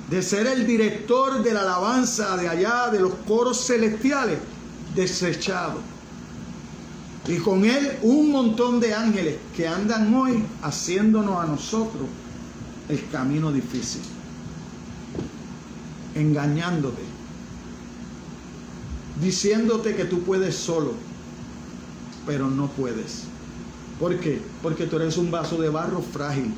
De ser el director de la alabanza de allá, de los coros celestiales, desechado. Y con él un montón de ángeles que andan hoy haciéndonos a nosotros el camino difícil. Engañándote. Diciéndote que tú puedes solo. Pero no puedes. ¿Por qué? Porque tú eres un vaso de barro frágil.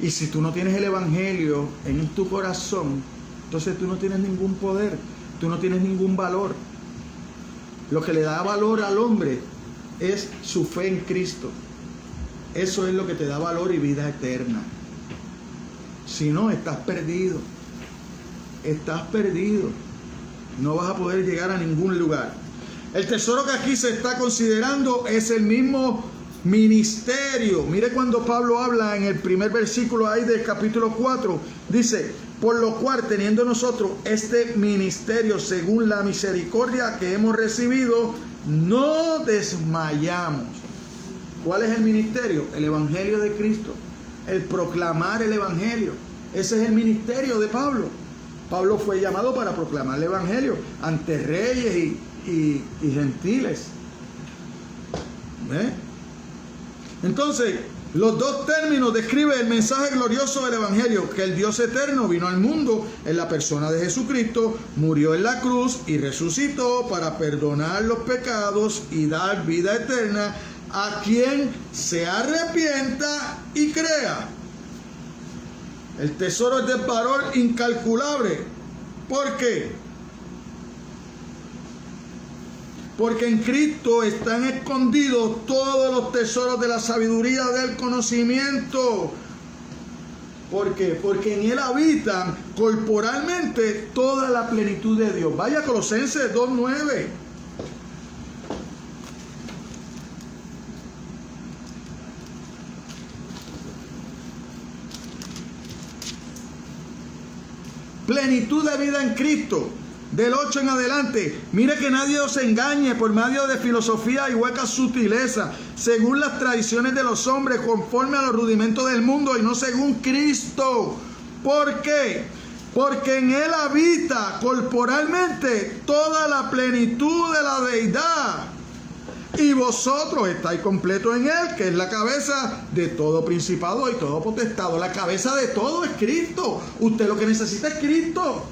Y si tú no tienes el evangelio en tu corazón, entonces tú no tienes ningún poder. Tú no tienes ningún valor. Lo que le da valor al hombre es su fe en Cristo. Eso es lo que te da valor y vida eterna. Si no, estás perdido. Estás perdido. No vas a poder llegar a ningún lugar. El tesoro que aquí se está considerando es el mismo ministerio. Mire cuando Pablo habla en el primer versículo ahí del capítulo 4. Dice: por lo cual, teniendo nosotros este ministerio según la misericordia que hemos recibido, no desmayamos. ¿Cuál es el ministerio? El evangelio de Cristo. El proclamar el evangelio. Ese es el ministerio de Pablo. Pablo fue llamado para proclamar el evangelio ante reyes y gentiles. ¿Ve? Entonces, los dos términos describen el mensaje glorioso del evangelio: que el Dios eterno vino al mundo en la persona de Jesucristo, murió en la cruz y resucitó para perdonar los pecados y dar vida eterna a quien se arrepienta y crea. El tesoro es de valor incalculable. ¿Por qué? Porque en Cristo están escondidos todos los tesoros de la sabiduría del conocimiento. ¿Por qué? Porque en Él habitan corporalmente toda la plenitud de Dios. Vaya, Colosenses 2:9. Plenitud de vida en Cristo. Del 8 en adelante. Mire que nadie os engañe por medio de filosofía y hueca sutileza, según las tradiciones de los hombres, conforme a los rudimentos del mundo y no según Cristo. ¿Por qué? Porque en Él habita corporalmente toda la plenitud de la deidad. Y vosotros estáis completos en Él, que es la cabeza de todo principado y todo potestado. La cabeza de todo es Cristo. Usted lo que necesita es Cristo.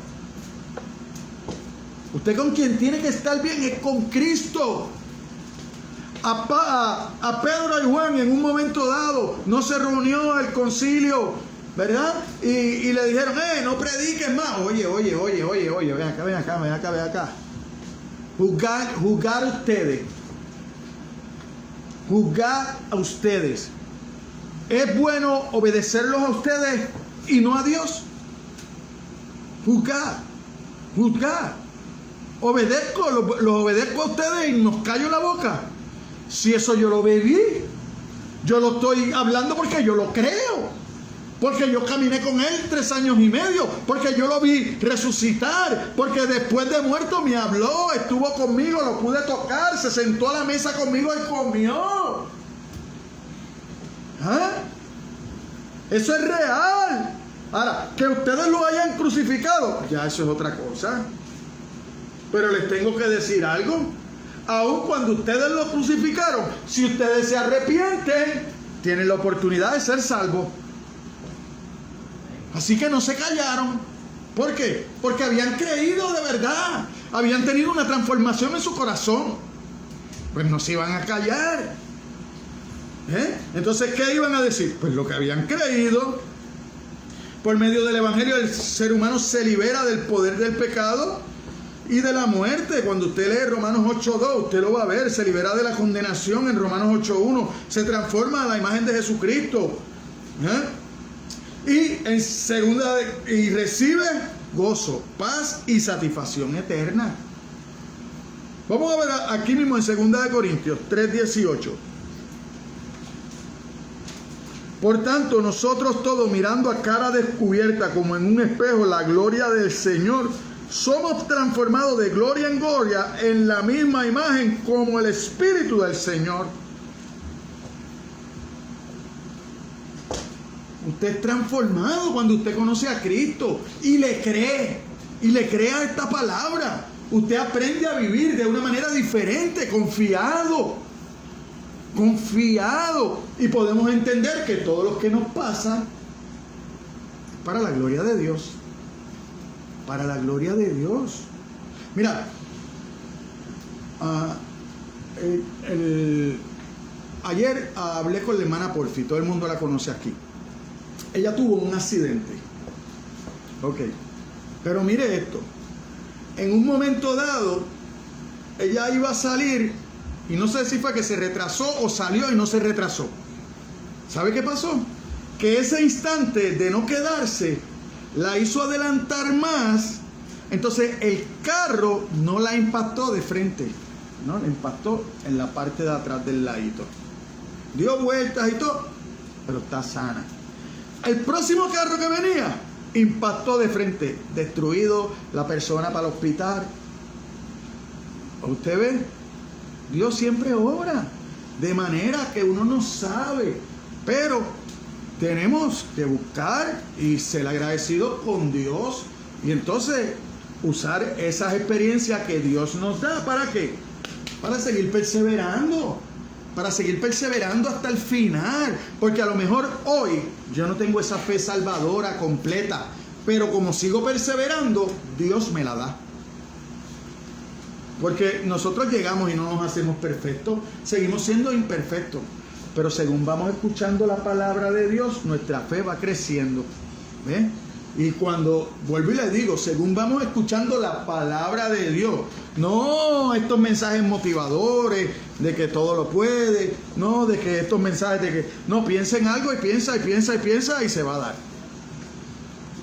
Usted con quien tiene que estar bien es con Cristo. A Pedro y Juan en un momento dado no se reunió el concilio, ¿verdad? Y le dijeron: no prediques más. Oye, ven acá. Juzgar ustedes. Juzgar a ustedes. ¿Es bueno obedecerlos a ustedes y no a Dios? Juzgar. Los obedezco a ustedes y nos callo la boca. Si eso yo lo viví, yo lo estoy hablando porque yo lo creo, porque yo caminé con Él 3 años y medio, porque yo lo vi resucitar, porque después de muerto me habló, estuvo conmigo, lo pude tocar, se sentó a la mesa conmigo y comió. Eso es real. Ahora, que ustedes lo hayan crucificado, ya eso es otra cosa. Pero les tengo que decir algo. Aun cuando ustedes lo crucificaron, si ustedes se arrepienten, tienen la oportunidad de ser salvos. Así que no se callaron. ¿Por qué? Porque habían creído de verdad. Habían tenido una transformación en su corazón. pues no se iban a callar. Entonces, ¿qué iban a decir? Pues lo que habían creído. Por medio del Evangelio, el ser humano se libera del poder del pecado y de la muerte. Cuando usted lee Romanos 8.2, usted lo va a ver. Se libera de la condenación en Romanos 8.1. Se transforma a la imagen de Jesucristo. Y recibe gozo, paz y satisfacción eterna. Vamos a ver aquí mismo en 2 Corintios 3:18. Por tanto, nosotros todos, mirando a cara descubierta como en un espejo la gloria del Señor, somos transformados de gloria en gloria en la misma imagen como el Espíritu del Señor. Usted es transformado cuando usted conoce a Cristo y le cree a esta palabra. Usted aprende a vivir de una manera diferente, confiado. Y podemos entender que todo lo que nos pasa para la gloria de Dios. Para la gloria de Dios. Mira, ayer hablé con la hermana Porfi, todo el mundo la conoce aquí. Ella tuvo un accidente. Ok. Pero mire esto. En un momento dado, ella iba a salir y no sé si fue que se retrasó o salió y no se retrasó. ¿Sabe qué pasó? Que ese instante de no quedarse la hizo adelantar más. Entonces el carro no la impactó de frente, no, la impactó en la parte de atrás del ladito. Dio vueltas y todo, pero está sana. El próximo carro que venía impactó de frente, destruido, la persona para el hospital. ¿Usted ve? Dios siempre obra de manera que uno no sabe, pero tenemos que buscar y ser agradecidos con Dios y entonces usar esas experiencias que Dios nos da. ¿Para qué? Para seguir perseverando. Para seguir perseverando hasta el final. Porque a lo mejor hoy yo no tengo esa fe salvadora completa, pero como sigo perseverando, Dios me la da. Porque nosotros llegamos y no nos hacemos perfectos, seguimos siendo imperfectos. Pero según vamos escuchando la palabra de Dios, nuestra fe va creciendo. ¿Ve? Y cuando, vuelvo y les digo, según vamos escuchando la palabra de Dios, no estos mensajes motivadores de que todo lo puede, no de que estos mensajes de que, no, piensa en algo y piensa y se va a dar.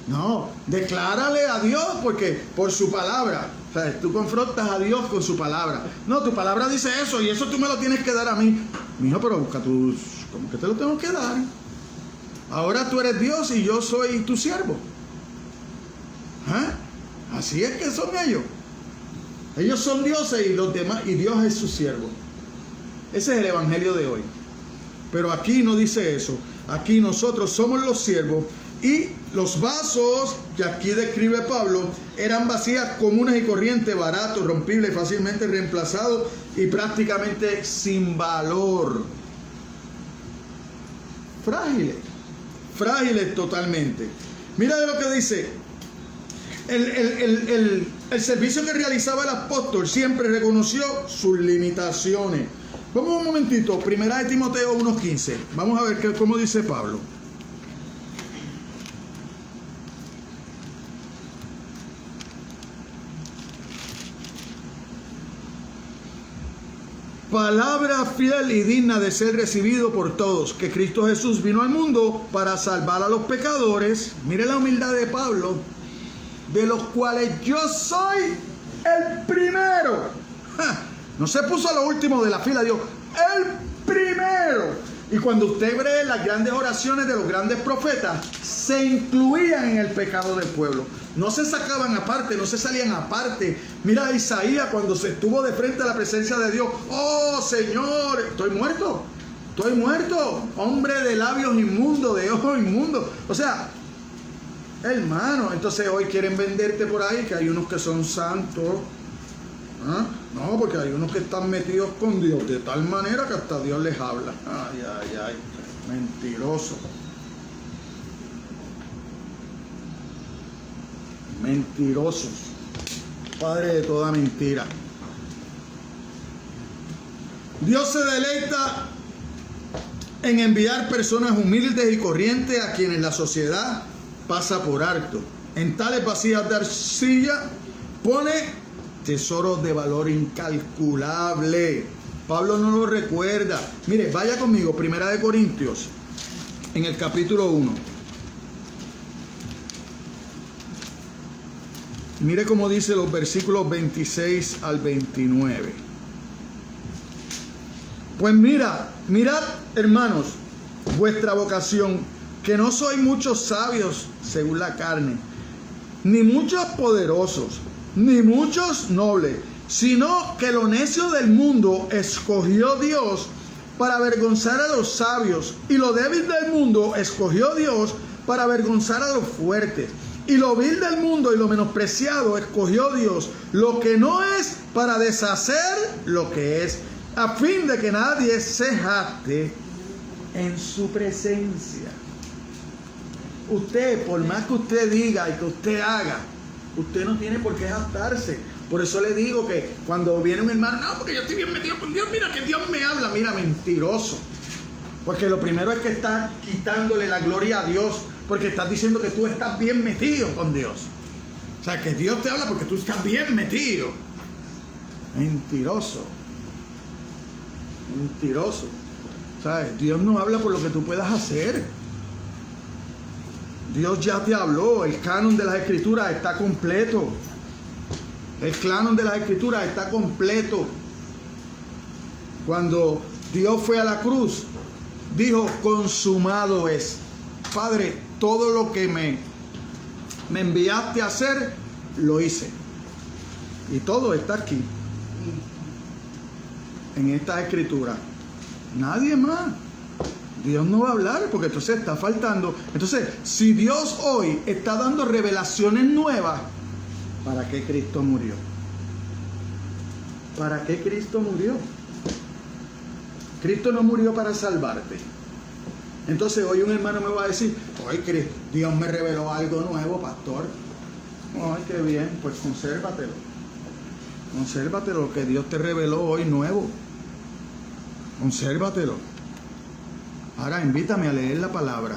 No, declárale a Dios porque por su palabra, o sea, tú confrontas a Dios con su palabra. No, tu palabra dice eso y eso tú me lo tienes que dar a mí. Mijo, pero busca tus, ¿cómo que te lo tengo que dar? Ahora tú eres Dios y yo soy tu siervo. Así es que son ellos. Ellos son dioses y los demás, y Dios es su siervo. Ese es el evangelio de hoy. Pero aquí no dice eso. Aquí nosotros somos los siervos y los vasos que aquí describe Pablo eran vasijas comunes y corrientes, baratos, rompibles, fácilmente reemplazados y prácticamente sin valor. Frágiles totalmente. Mira de lo que dice. El servicio que realizaba el apóstol siempre reconoció sus limitaciones. Vamos un momentito, 1 Timoteo 1:15. Vamos a ver cómo dice Pablo. Palabra fiel y digna de ser recibido por todos, que Cristo Jesús vino al mundo para salvar a los pecadores. Mire la humildad de Pablo, de los cuales yo soy el primero. No se puso a lo último de la fila, Dios, el primero. Y cuando usted ve las grandes oraciones de los grandes profetas, se incluían en el pecado del pueblo. No se sacaban aparte, no se salían aparte. Mira a Isaías cuando se estuvo de frente a la presencia de Dios. Oh Señor, estoy muerto, hombre de labios inmundos, de ojos inmundos. O sea, hermano, entonces hoy quieren venderte por ahí que hay unos que son santos. No, porque hay unos que están metidos con Dios de tal manera que hasta Dios les habla. Ay, mentiroso. Mentirosos, padre de toda mentira. Dios se deleita en enviar personas humildes y corrientes a quienes la sociedad pasa por alto. En tales vasijas de arcilla pone tesoros de valor incalculable. Pablo no lo recuerda. Mire, vaya conmigo, 1 Corintios, en el capítulo 1. Mire cómo dice los versículos 26 al 29. Pues mirad, hermanos, vuestra vocación, que no sois muchos sabios según la carne, ni muchos poderosos, ni muchos nobles, sino que lo necio del mundo escogió Dios para avergonzar a los sabios, y lo débil del mundo escogió Dios para avergonzar a los fuertes, y lo vil del mundo y lo menospreciado escogió Dios, lo que no es, para deshacer lo que es, a fin de que nadie se jacte en su presencia. Usted, por más que usted diga y que usted haga, usted no tiene por qué jactarse. Por eso le digo que cuando viene un hermano, no, porque yo estoy bien metido con Dios, mira que Dios me habla, mira, mentiroso. Porque lo primero es que estás quitándole la gloria a Dios, porque estás diciendo que tú estás bien metido con Dios. O sea, que Dios te habla porque tú estás bien metido. Mentiroso. Mentiroso. ¿Sabes? Dios no habla por lo que tú puedas hacer. Dios ya te habló. El canon de las escrituras está completo. El canon de las escrituras está completo. Cuando Dios fue a la cruz, dijo, consumado es. Padre, todo lo que me enviaste a hacer, lo hice. Y todo está aquí, en esta escritura. Nadie más. Dios no va a hablar porque entonces está faltando. Entonces, si Dios hoy está dando revelaciones nuevas, ¿para qué Cristo murió? ¿Para qué Cristo murió? Cristo no murió para salvarte. Entonces hoy un hermano me va a decir, oye, Dios me reveló algo nuevo, pastor. Ay, qué bien, pues consérvatelo. Consérvatelo, lo que Dios te reveló hoy nuevo. Consérvatelo. Ahora invítame a leer la palabra.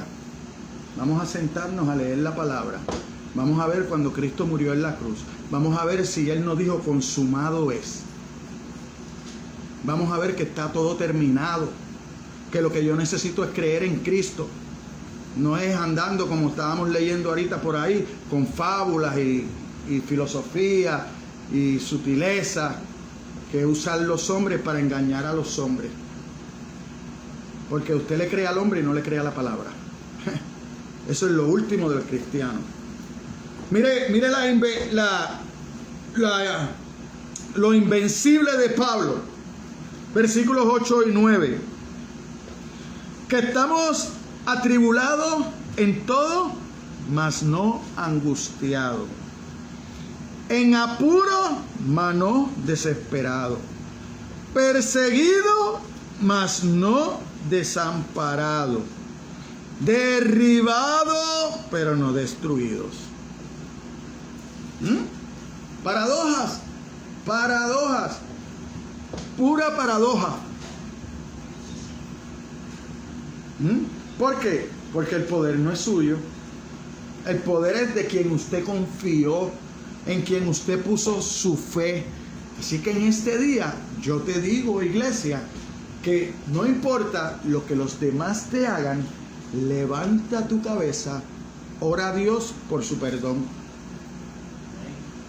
Vamos a sentarnos a leer la palabra. Vamos a ver cuando Cristo murió en la cruz. Vamos a ver si Él nos dijo consumado es. Vamos a ver que está todo terminado. Que lo que yo necesito es creer en Cristo. No es andando como estábamos leyendo ahorita por ahí, con fábulas y filosofía y sutileza que usan los hombres para engañar a los hombres. Porque usted le cree al hombre y no le cree a la palabra. Eso es lo último del cristiano. Mire lo invencible de Pablo. Versículos 8 y 9. Que estamos atribulados en todo, mas no angustiados. En apuro, mas no desesperado. Perseguido, mas no desamparado. Derribado, pero no destruidos. Paradojas. Paradojas. Pura paradoja. ¿Por qué? Porque el poder no es suyo. El poder es de quien usted confió, en quien usted puso su fe. Así que en este día yo te digo, iglesia, que no importa lo que los demás te hagan, levanta tu cabeza, ora a Dios por su perdón.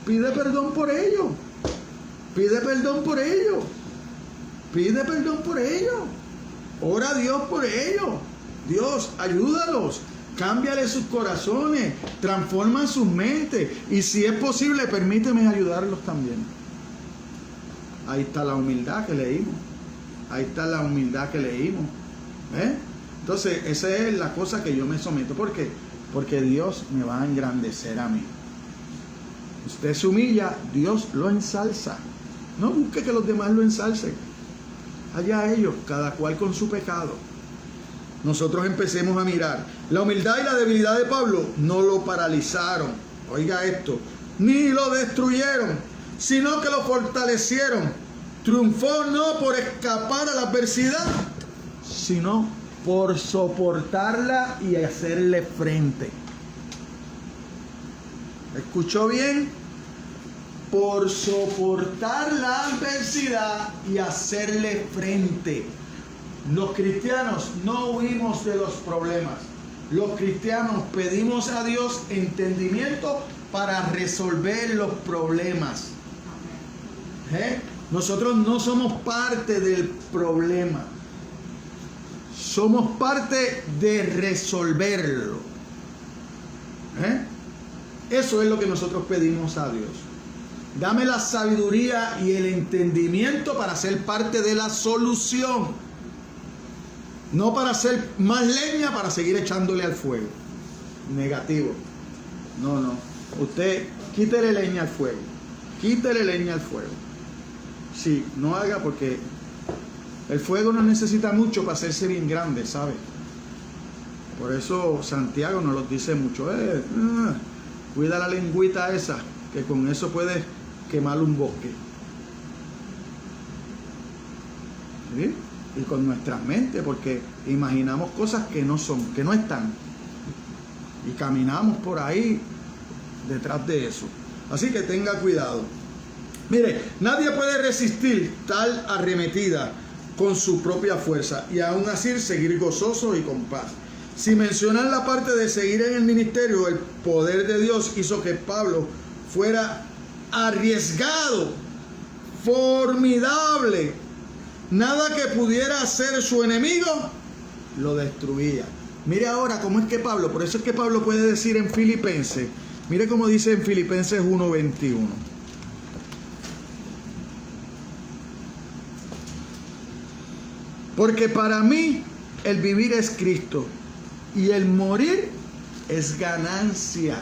Pide perdón por ello. Pide perdón por ello. Pide perdón por ello. Ora a Dios por ellos. Dios, ayúdalos. Cámbiale sus corazones. Transforma sus mentes. Y si es posible, permíteme ayudarlos también. Ahí está la humildad que leímos. Ahí está la humildad que leímos. Entonces, esa es la cosa que yo me someto. ¿Por qué? Porque Dios me va a engrandecer a mí. Usted se humilla, Dios lo ensalza. No busque que los demás lo ensalcen. Allá ellos, cada cual con su pecado. Nosotros empecemos a mirar. La humildad y la debilidad de Pablo no lo paralizaron. Oiga esto. Ni lo destruyeron, sino que lo fortalecieron. Triunfó no por escapar a la adversidad, sino por soportarla y hacerle frente. ¿Escuchó bien? Por soportar la adversidad y hacerle frente. Los cristianos no huimos de los problemas. Los cristianos pedimos a Dios entendimiento para resolver los problemas. Nosotros no somos parte del problema. Somos parte de resolverlo. Eso es lo que nosotros pedimos a Dios. Dame la sabiduría y el entendimiento para ser parte de la solución. No para hacer más leña para seguir echándole al fuego. Negativo. No. Usted quítele leña al fuego. Quítele leña al fuego. Sí, no haga, porque el fuego no necesita mucho para hacerse bien grande, ¿sabe? Por eso Santiago nos lo dice mucho. Cuida la lengüita esa, que con eso puedes quemar un bosque. ¿Sí? Y con nuestra mente, porque imaginamos cosas que no son, que no están. Y caminamos por ahí detrás de eso. Así que tenga cuidado. Mire, nadie puede resistir tal arremetida con su propia fuerza y aún así seguir gozoso y con paz. Si mencionan la parte de seguir en el ministerio, el poder de Dios hizo que Pablo fuera arriesgado, formidable. Nada que pudiera ser su enemigo lo destruía. Mire ahora cómo es que Pablo, por eso es que Pablo puede decir en Filipenses, mire cómo dice en Filipenses 1:21. Porque para mí el vivir es Cristo y el morir es ganancia.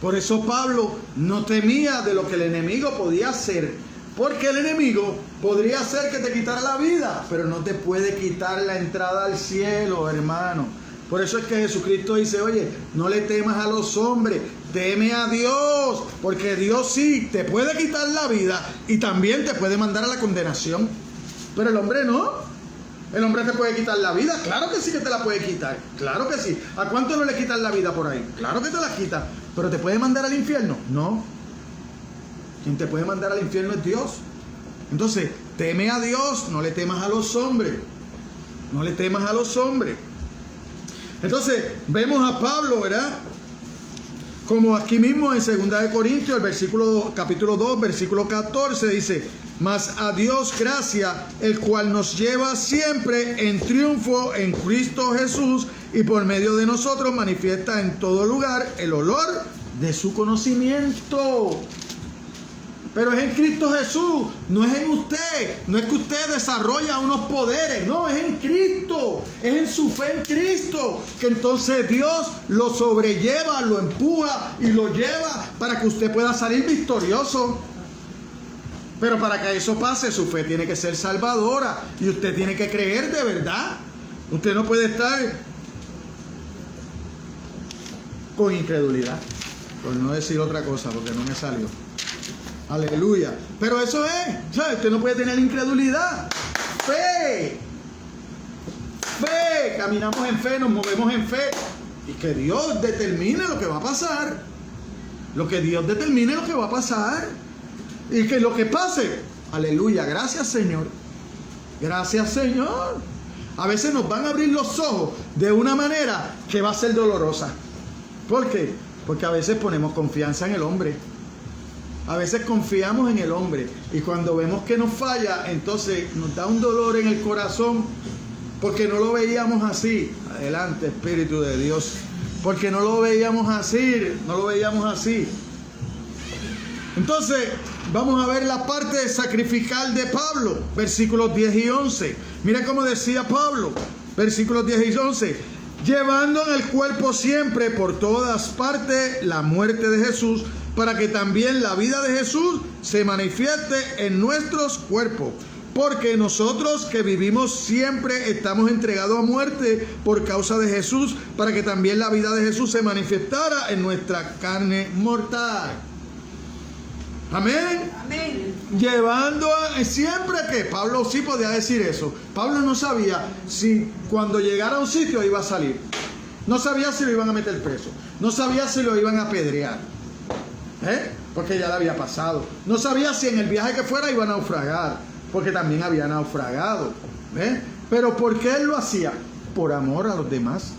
Por eso Pablo no temía de lo que el enemigo podía hacer, porque el enemigo podría hacer que te quitara la vida, pero no te puede quitar la entrada al cielo, hermano. Por eso es que Jesucristo dice, oye, no le temas a los hombres, teme a Dios, porque Dios sí te puede quitar la vida y también te puede mandar a la condenación. Pero el hombre no. El hombre te puede quitar la vida. Claro que sí que te la puede quitar. Claro que sí. ¿A cuánto no le quitan la vida por ahí? Claro que te la quita. ¿Pero te puede mandar al infierno? No. Quien te puede mandar al infierno es Dios. Entonces, teme a Dios, no le temas a los hombres. No le temas a los hombres. Entonces, vemos a Pablo, ¿verdad? Como aquí mismo en 2 de Corintios, capítulo 2, versículo 14, dice: mas a Dios gracia, el cual nos lleva siempre en triunfo en Cristo Jesús, y por medio de nosotros manifiesta en todo lugar el olor de su conocimiento. Pero es en Cristo Jesús, no es en usted. No es que usted desarrolla unos poderes, no, es en Cristo, es en su fe en Cristo, que entonces Dios lo sobrelleva, lo empuja y lo lleva para que usted pueda salir victorioso. Pero para que eso pase, su fe tiene que ser salvadora y usted tiene que creer de verdad. Usted no puede estar con incredulidad, por no decir otra cosa, porque no me salió. Aleluya. Pero eso es, ¿sabe? Usted no puede tener incredulidad. Fe. Fe. Caminamos en fe, nos movemos en fe. Y que Dios determine lo que va a pasar. Lo que Dios determine lo que va a pasar. Y que lo que pase, aleluya, gracias Señor. Gracias Señor. A veces nos van a abrir los ojos de una manera que va a ser dolorosa. ¿Por qué? Porque a veces ponemos confianza en el hombre. A veces confiamos en el hombre y cuando vemos que nos falla, entonces nos da un dolor en el corazón porque no lo veíamos así. Adelante, Espíritu de Dios. Porque no lo veíamos así, no lo veíamos así. Entonces, vamos a ver la parte sacrificial de Pablo, versículos 10 y 11. Mira cómo decía Pablo, versículos 10 y 11. Llevando en el cuerpo siempre por todas partes la muerte de Jesús, para que también la vida de Jesús se manifieste en nuestros cuerpos. Porque nosotros que vivimos siempre estamos entregados a muerte por causa de Jesús, para que también la vida de Jesús se manifestara en nuestra carne mortal. Amén. Amén. Llevando siempre que Pablo sí podía decir eso. Pablo no sabía si cuando llegara a un sitio iba a salir. No sabía si lo iban a meter preso. No sabía si lo iban a apedrear. Porque ya le había pasado. No sabía si en el viaje que fuera iba a naufragar. Porque también había naufragado. Pero ¿por qué él lo hacía? Por amor a los demás.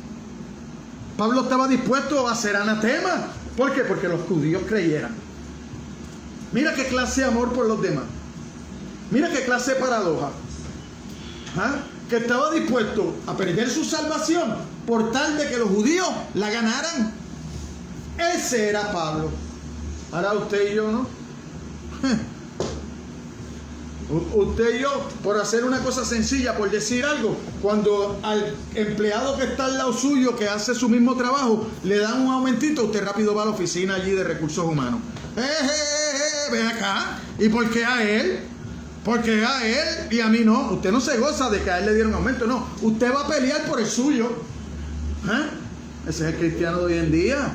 Pablo estaba dispuesto a ser anatema. ¿Por qué? Porque los judíos creyeran. Mira qué clase de amor por los demás. Mira qué clase de paradoja. Que estaba dispuesto a perder su salvación por tal de que los judíos la ganaran. Ese era Pablo. Ahora usted y yo, ¿no? Usted y yo, por hacer una cosa sencilla, por decir algo, cuando al empleado que está al lado suyo, que hace su mismo trabajo, le dan un aumentito, usted rápido va a la oficina allí de recursos humanos. Ven acá. ¿Y por qué a él? ¿Por qué a él y a mí no? Usted no se goza de que a él le dieron aumento, no. Usted va a pelear por el suyo. Ese es el cristiano de hoy en día.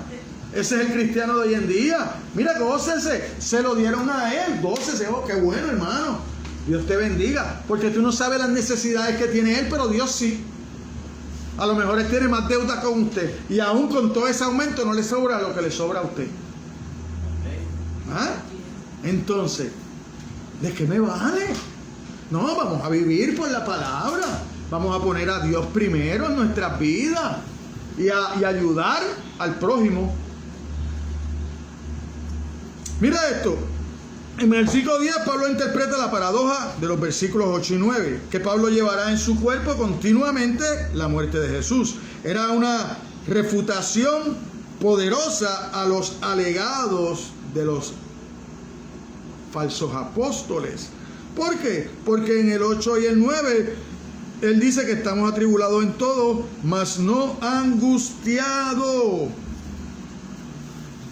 Ese es el cristiano de hoy en día. Mira, gócese. Se lo dieron a él. Gócese. Oh, qué bueno, hermano. Dios te bendiga. Porque tú no sabes las necesidades que tiene él, pero Dios sí. A lo mejor él tiene más deuda con usted. Y aún con todo ese aumento no le sobra lo que le sobra a usted. Entonces, ¿de qué me vale? No, vamos a vivir por la palabra. Vamos a poner a Dios primero en nuestras vidas. Y ayudar al prójimo. Mira esto. En el versículo 10 Pablo interpreta la paradoja de los versículos 8 y 9, que Pablo llevará en su cuerpo continuamente la muerte de Jesús. Era una refutación poderosa a los alegados de los falsos apóstoles. ¿Por qué? Porque en el 8 y el 9 él dice que estamos atribulados en todo, mas no angustiados,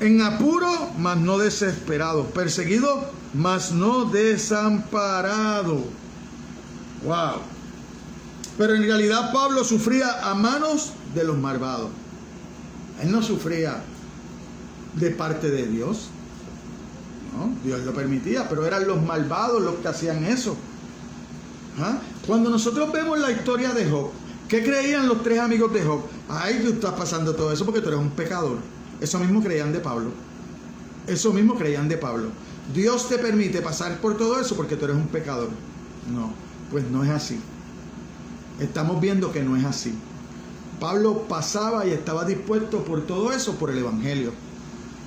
en apuro, mas no desesperados, perseguidos, mas no desamparados. Wow. Pero en realidad Pablo sufría a manos de los malvados. Él no sufría de parte de Dios. No, Dios lo permitía, pero eran los malvados los que hacían eso. Cuando nosotros vemos la historia de Job, ¿qué creían los tres amigos de Job? Ay, tú estás pasando todo eso porque tú eres un pecador. Eso mismo creían de Pablo. Eso mismo creían de Pablo. Dios te permite pasar por todo eso porque tú eres un pecador. No, pues no es así. Estamos viendo que no es así. Pablo pasaba y estaba dispuesto por todo eso por el Evangelio.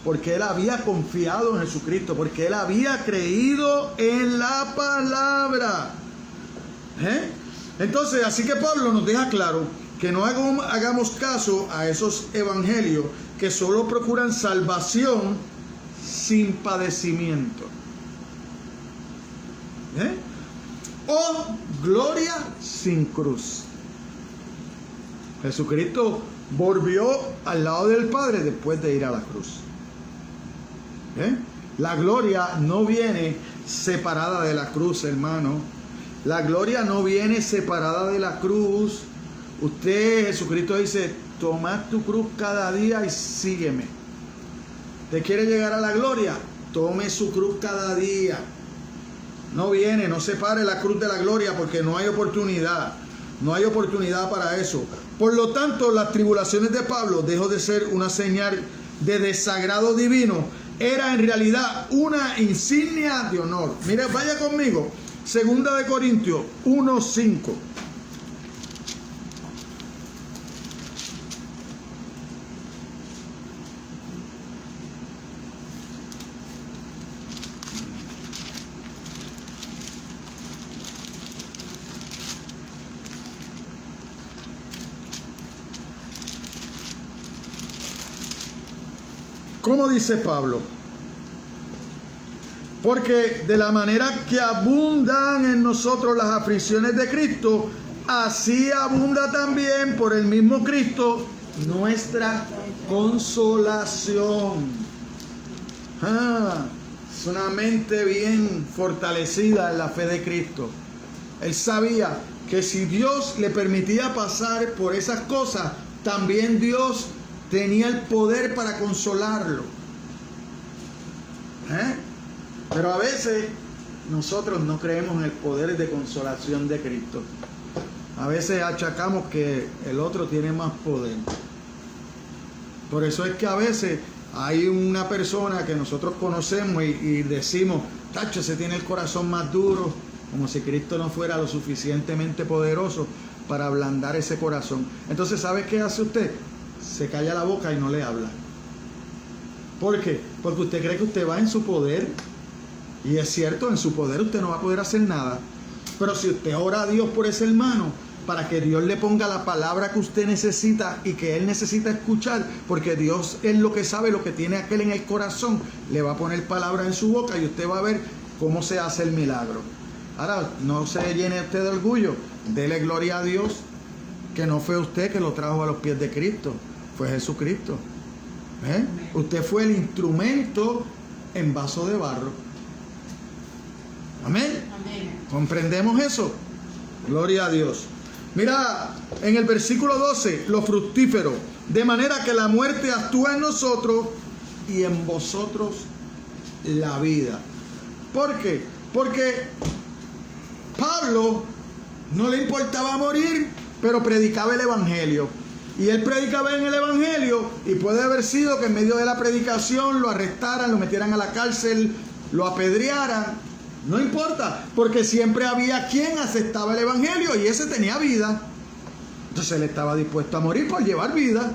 Porque él había confiado en Jesucristo. Porque él había creído en la palabra. Entonces, así que Pablo nos deja claro que no hagamos caso a esos evangelios que solo procuran salvación sin padecimiento. O gloria sin cruz. Jesucristo volvió al lado del Padre después de ir a la cruz. La gloria no viene separada de la cruz, hermano. La gloria no viene separada de la cruz. Jesucristo dice, toma tu cruz cada día y sígueme. ¿Te quiere llegar a la gloria? Tome su cruz cada día. No separe la cruz de la gloria porque no hay oportunidad. No hay oportunidad para eso. Por lo tanto, las tribulaciones de Pablo dejó de ser una señal de desagrado divino. Era en realidad una insignia de honor. Mire, vaya conmigo. 2 Corintios 1:5. ¿Cómo dice Pablo? Porque de la manera que abundan en nosotros las aflicciones de Cristo, así abunda también por el mismo Cristo nuestra consolación. Es una mente bien fortalecida en la fe de Cristo. Él sabía que si Dios le permitía pasar por esas cosas, también Dios tenía el poder para consolarlo. Pero a veces nosotros no creemos en el poder de consolación de Cristo. A veces achacamos que el otro tiene más poder. Por eso es que a veces hay una persona que nosotros conocemos y decimos, tacho, ese tiene el corazón más duro, como si Cristo no fuera lo suficientemente poderoso para ablandar ese corazón. Entonces, ¿sabe qué hace usted? Se calla la boca y no le habla. ¿Por qué? Porque usted cree que usted va en su poder. Y es cierto, en su poder usted no va a poder hacer nada. Pero si usted ora a Dios por ese hermano, para que Dios le ponga la palabra que usted necesita y que él necesita escuchar, porque Dios es lo que sabe, lo que tiene aquel en el corazón, le va a poner palabra en su boca y usted va a ver cómo se hace el milagro. Ahora, no se llene usted de orgullo, dele gloria a Dios, que no fue usted que lo trajo a los pies de Cristo, fue Jesucristo. Usted fue el instrumento en vaso de barro. Amén. ¿Comprendemos eso? Gloria a Dios. Mira, en el versículo 12, lo fructífero, de manera que la muerte actúa en nosotros y en vosotros la vida. ¿Por qué? Porque Pablo no le importaba morir, pero predicaba el evangelio. Y él predicaba en el evangelio, y puede haber sido que en medio de la predicación lo arrestaran, lo metieran a la cárcel, lo apedrearan. No importa, porque siempre había quien aceptaba el evangelio y ese tenía vida. Entonces él estaba dispuesto a morir por llevar vida.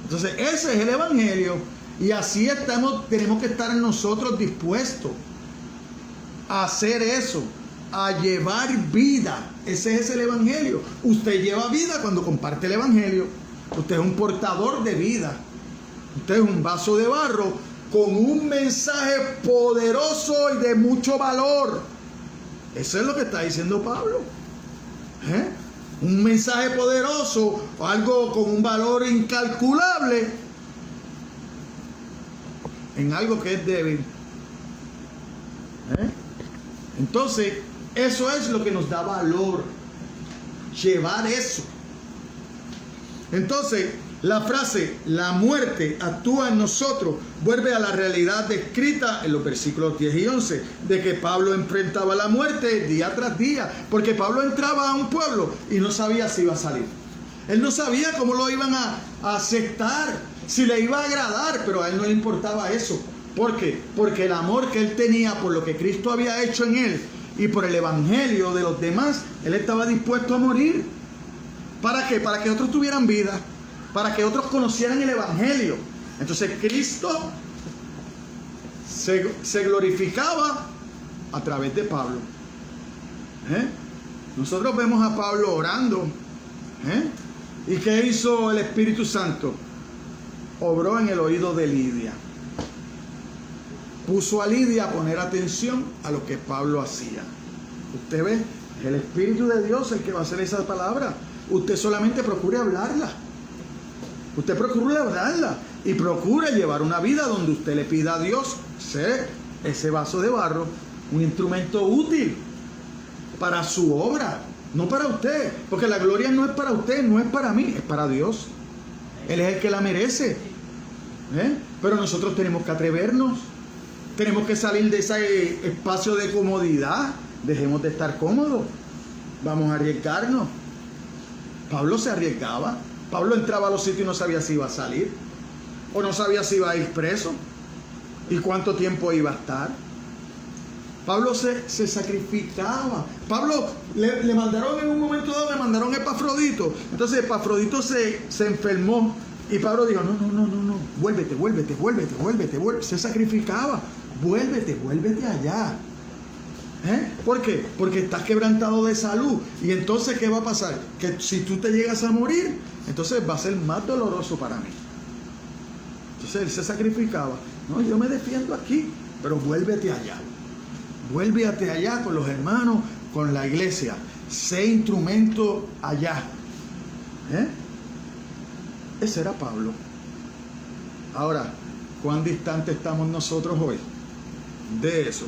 Entonces ese es el evangelio. Y así tenemos que estar nosotros dispuestos a hacer eso, a llevar vida. Ese es el evangelio. Usted lleva vida cuando comparte el evangelio. Usted es un portador de vida. Usted es un vaso de barro con un mensaje poderoso y de mucho valor. Eso es lo que está diciendo Pablo. Un mensaje poderoso, algo con un valor incalculable en algo que es débil. Entonces, eso es lo que nos da valor, llevar eso. Entonces, la frase, la muerte actúa en nosotros, vuelve a la realidad descrita en los versículos 10 y 11, de que Pablo enfrentaba la muerte día tras día, porque Pablo entraba a un pueblo y no sabía si iba a salir. Él no sabía cómo lo iban a aceptar, si le iba a agradar, pero a él no le importaba eso. ¿Por qué? Porque el amor que él tenía por lo que Cristo había hecho en él y por el evangelio de los demás, él estaba dispuesto a morir. ¿Para qué? Para que otros tuvieran vida, para que otros conocieran el evangelio. Entonces Cristo se glorificaba a través de Pablo. Nosotros vemos a Pablo orando. ¿Y qué hizo el Espíritu Santo? Obró en el oído de Lidia. Puso a Lidia a poner atención a lo que Pablo hacía. Usted ve, el Espíritu de Dios es el que va a hacer esa palabra. Usted solamente procure hablarla. Usted procure hablarla y procure llevar una vida donde usted le pida a Dios ser ese vaso de barro, un instrumento útil para su obra, no para usted, porque la gloria no es para usted, no es para mí, es para Dios. Él es el que la merece. Pero nosotros tenemos que atrevernos, tenemos que salir de ese espacio de comodidad. Dejemos de estar cómodos, vamos a arriesgarnos. Pablo se arriesgaba. Pablo entraba a los sitios y no sabía si iba a salir, o no sabía si iba a ir preso y cuánto tiempo iba a estar. Pablo se sacrificaba. Pablo le mandaron en un momento dado, le mandaron a Epafrodito. Entonces Epafrodito se enfermó y Pablo dijo, no, vuélvete. Se sacrificaba, vuélvete allá. ¿Por qué? Porque estás quebrantado de salud. Y entonces, ¿qué va a pasar? Que si tú te llegas a morir, entonces va a ser más doloroso para mí. Entonces él se sacrificaba. No, yo me defiendo aquí, pero vuélvete allá. Vuélvete allá con los hermanos, con la iglesia. Sé instrumento allá. Ese era Pablo. Ahora, ¿cuán distante estamos nosotros hoy de eso?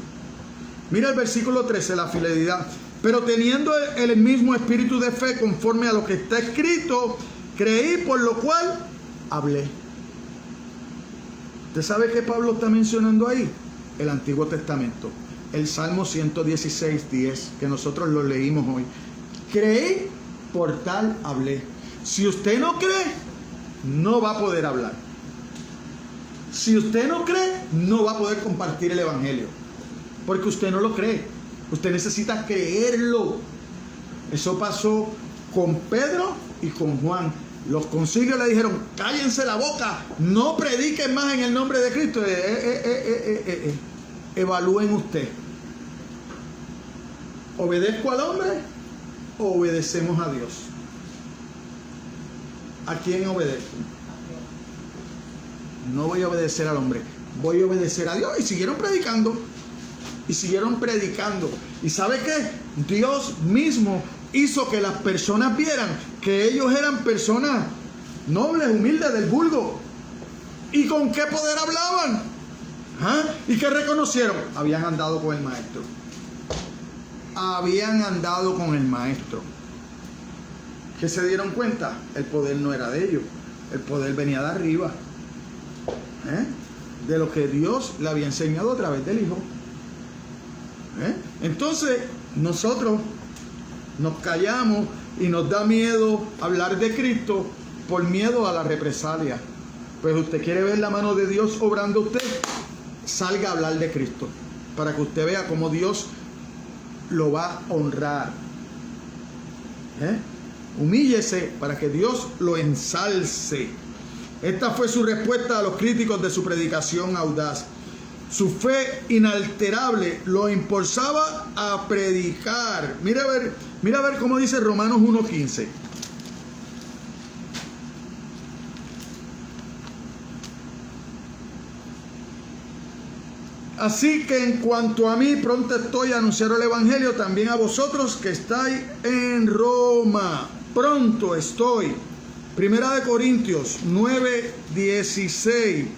Mira el versículo 13, la fidelidad. Pero teniendo el mismo espíritu de fe conforme a lo que está escrito, creí, por lo cual hablé. ¿Usted sabe qué Pablo está mencionando ahí? el Antiguo Testamento. El Salmo 116:10, que nosotros lo leímos hoy. Creí, por tal hablé. Si usted no cree, no va a poder hablar. Si usted no cree, no va a poder compartir el Evangelio. Porque usted no lo cree. Usted necesita creerlo. Eso pasó con Pedro y con Juan. Los concilios le dijeron: cállense la boca, no prediquen más en el nombre de Cristo. Evalúen usted. ¿Obedezco al hombre o obedecemos a Dios? ¿A quién obedezco? No voy a obedecer al hombre, voy a obedecer a Dios. Y siguieron predicando. Y siguieron predicando. ¿Y sabe qué? Dios mismo hizo que las personas vieran que ellos eran personas nobles, humildes, del vulgo. ¿Y con qué poder hablaban? ¿Ah? ¿Y qué reconocieron? Habían andado con el maestro. Habían andado con el maestro. ¿Qué se dieron cuenta? El poder no era de ellos. El poder venía de arriba. De lo que Dios le había enseñado a través del Hijo. Entonces, nosotros nos callamos y nos da miedo hablar de Cristo por miedo a la represalia. Pues usted quiere ver la mano de Dios obrando a usted, salga a hablar de Cristo, para que usted vea cómo Dios lo va a honrar. Humíllese para que Dios lo ensalce. Esta fue su respuesta a los críticos de su predicación audaz. Su fe inalterable lo impulsaba a predicar. Mira a ver cómo dice Romanos 1:15. Así que en cuanto a mí, pronto estoy a anunciar el Evangelio también a vosotros que estáis en Roma. Pronto estoy. Primera de Corintios 9:16.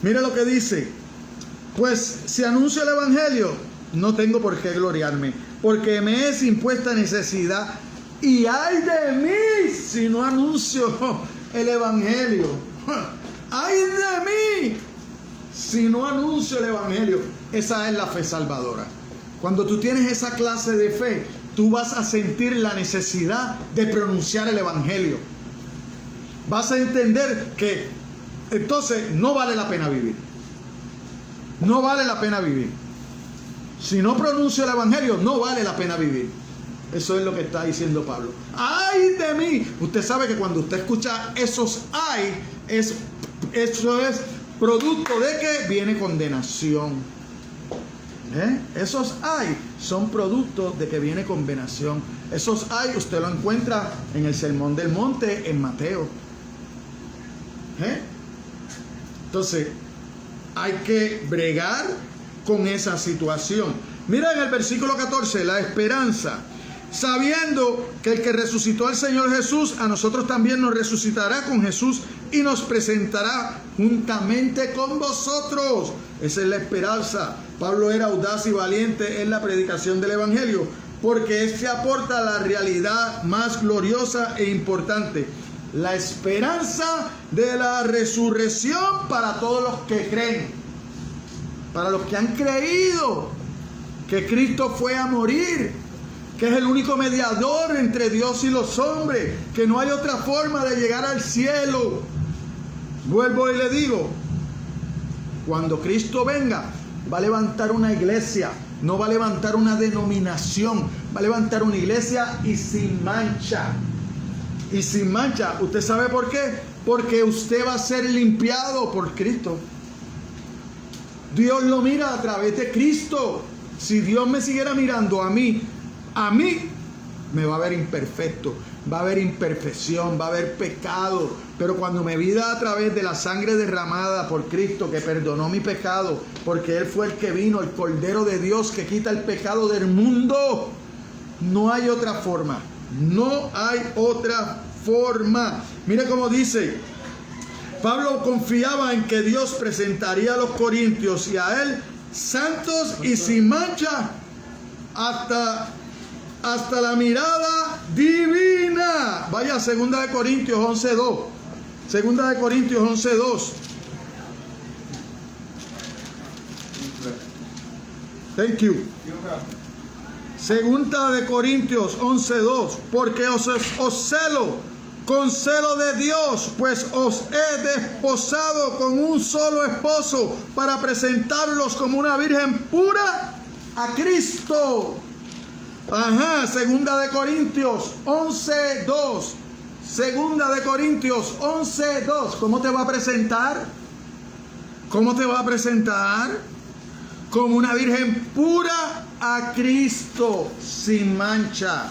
Mira lo que dice: pues si anuncio el Evangelio, no tengo por qué gloriarme, porque me es impuesta necesidad, y ay de mí si no anuncio el Evangelio. Ay de mí si no anuncio el Evangelio. Esa es la fe salvadora. Cuando tú tienes esa clase de fe, tú vas a sentir la necesidad de pronunciar el Evangelio. Vas a entender que entonces no vale la pena vivir. No vale la pena vivir. Si no pronuncio el Evangelio, no vale la pena vivir. Eso es lo que está diciendo Pablo. ¡Ay de mí! Usted sabe que cuando usted escucha esos ay, eso es producto de que viene condenación. Esos ay son producto de que viene condenación. Esos ay usted lo encuentra en el Sermón del Monte, en Mateo. Entonces, hay que bregar con esa situación. Mira en el versículo 14, la esperanza. Sabiendo que el que resucitó al Señor Jesús, a nosotros también nos resucitará con Jesús y nos presentará juntamente con vosotros. Esa es la esperanza. Pablo era audaz y valiente en la predicación del Evangelio, porque este aporta la realidad más gloriosa e importante: la esperanza de la resurrección para todos los que creen, para los que han creído que Cristo fue a morir, que es el único mediador entre Dios y los hombres, que no hay otra forma de llegar al cielo. Vuelvo y le digo, cuando Cristo venga, va a levantar una iglesia, no va a levantar una denominación, va a levantar una iglesia y sin mancha. Y sin mancha. ¿Usted sabe por qué? Porque usted va a ser limpiado por Cristo. Dios lo mira a través de Cristo. Si Dios me siguiera mirando a mí me va a ver imperfecto, va a haber imperfección, va a haber pecado. Pero cuando me vida a través de la sangre derramada por Cristo, que perdonó mi pecado, porque Él fue el que vino, el Cordero de Dios que quita el pecado del mundo, no hay otra forma. No hay otra forma. Mira cómo dice: Pablo confiaba en que Dios presentaría a los corintios y a él santos y sin mancha hasta la mirada divina. Vaya, 2 Corintios 11:2. Segunda de Corintios 11:2. Thank you. Segunda de Corintios 11:2. Porque os celo con celo de Dios, pues os he desposado con un solo esposo para presentarlos como una virgen pura a Cristo. Ajá, segunda de Corintios 11:2. Segunda de Corintios 11:2. ¿Cómo te va a presentar? ¿Cómo te va a presentar? Como una virgen pura a Cristo, sin mancha.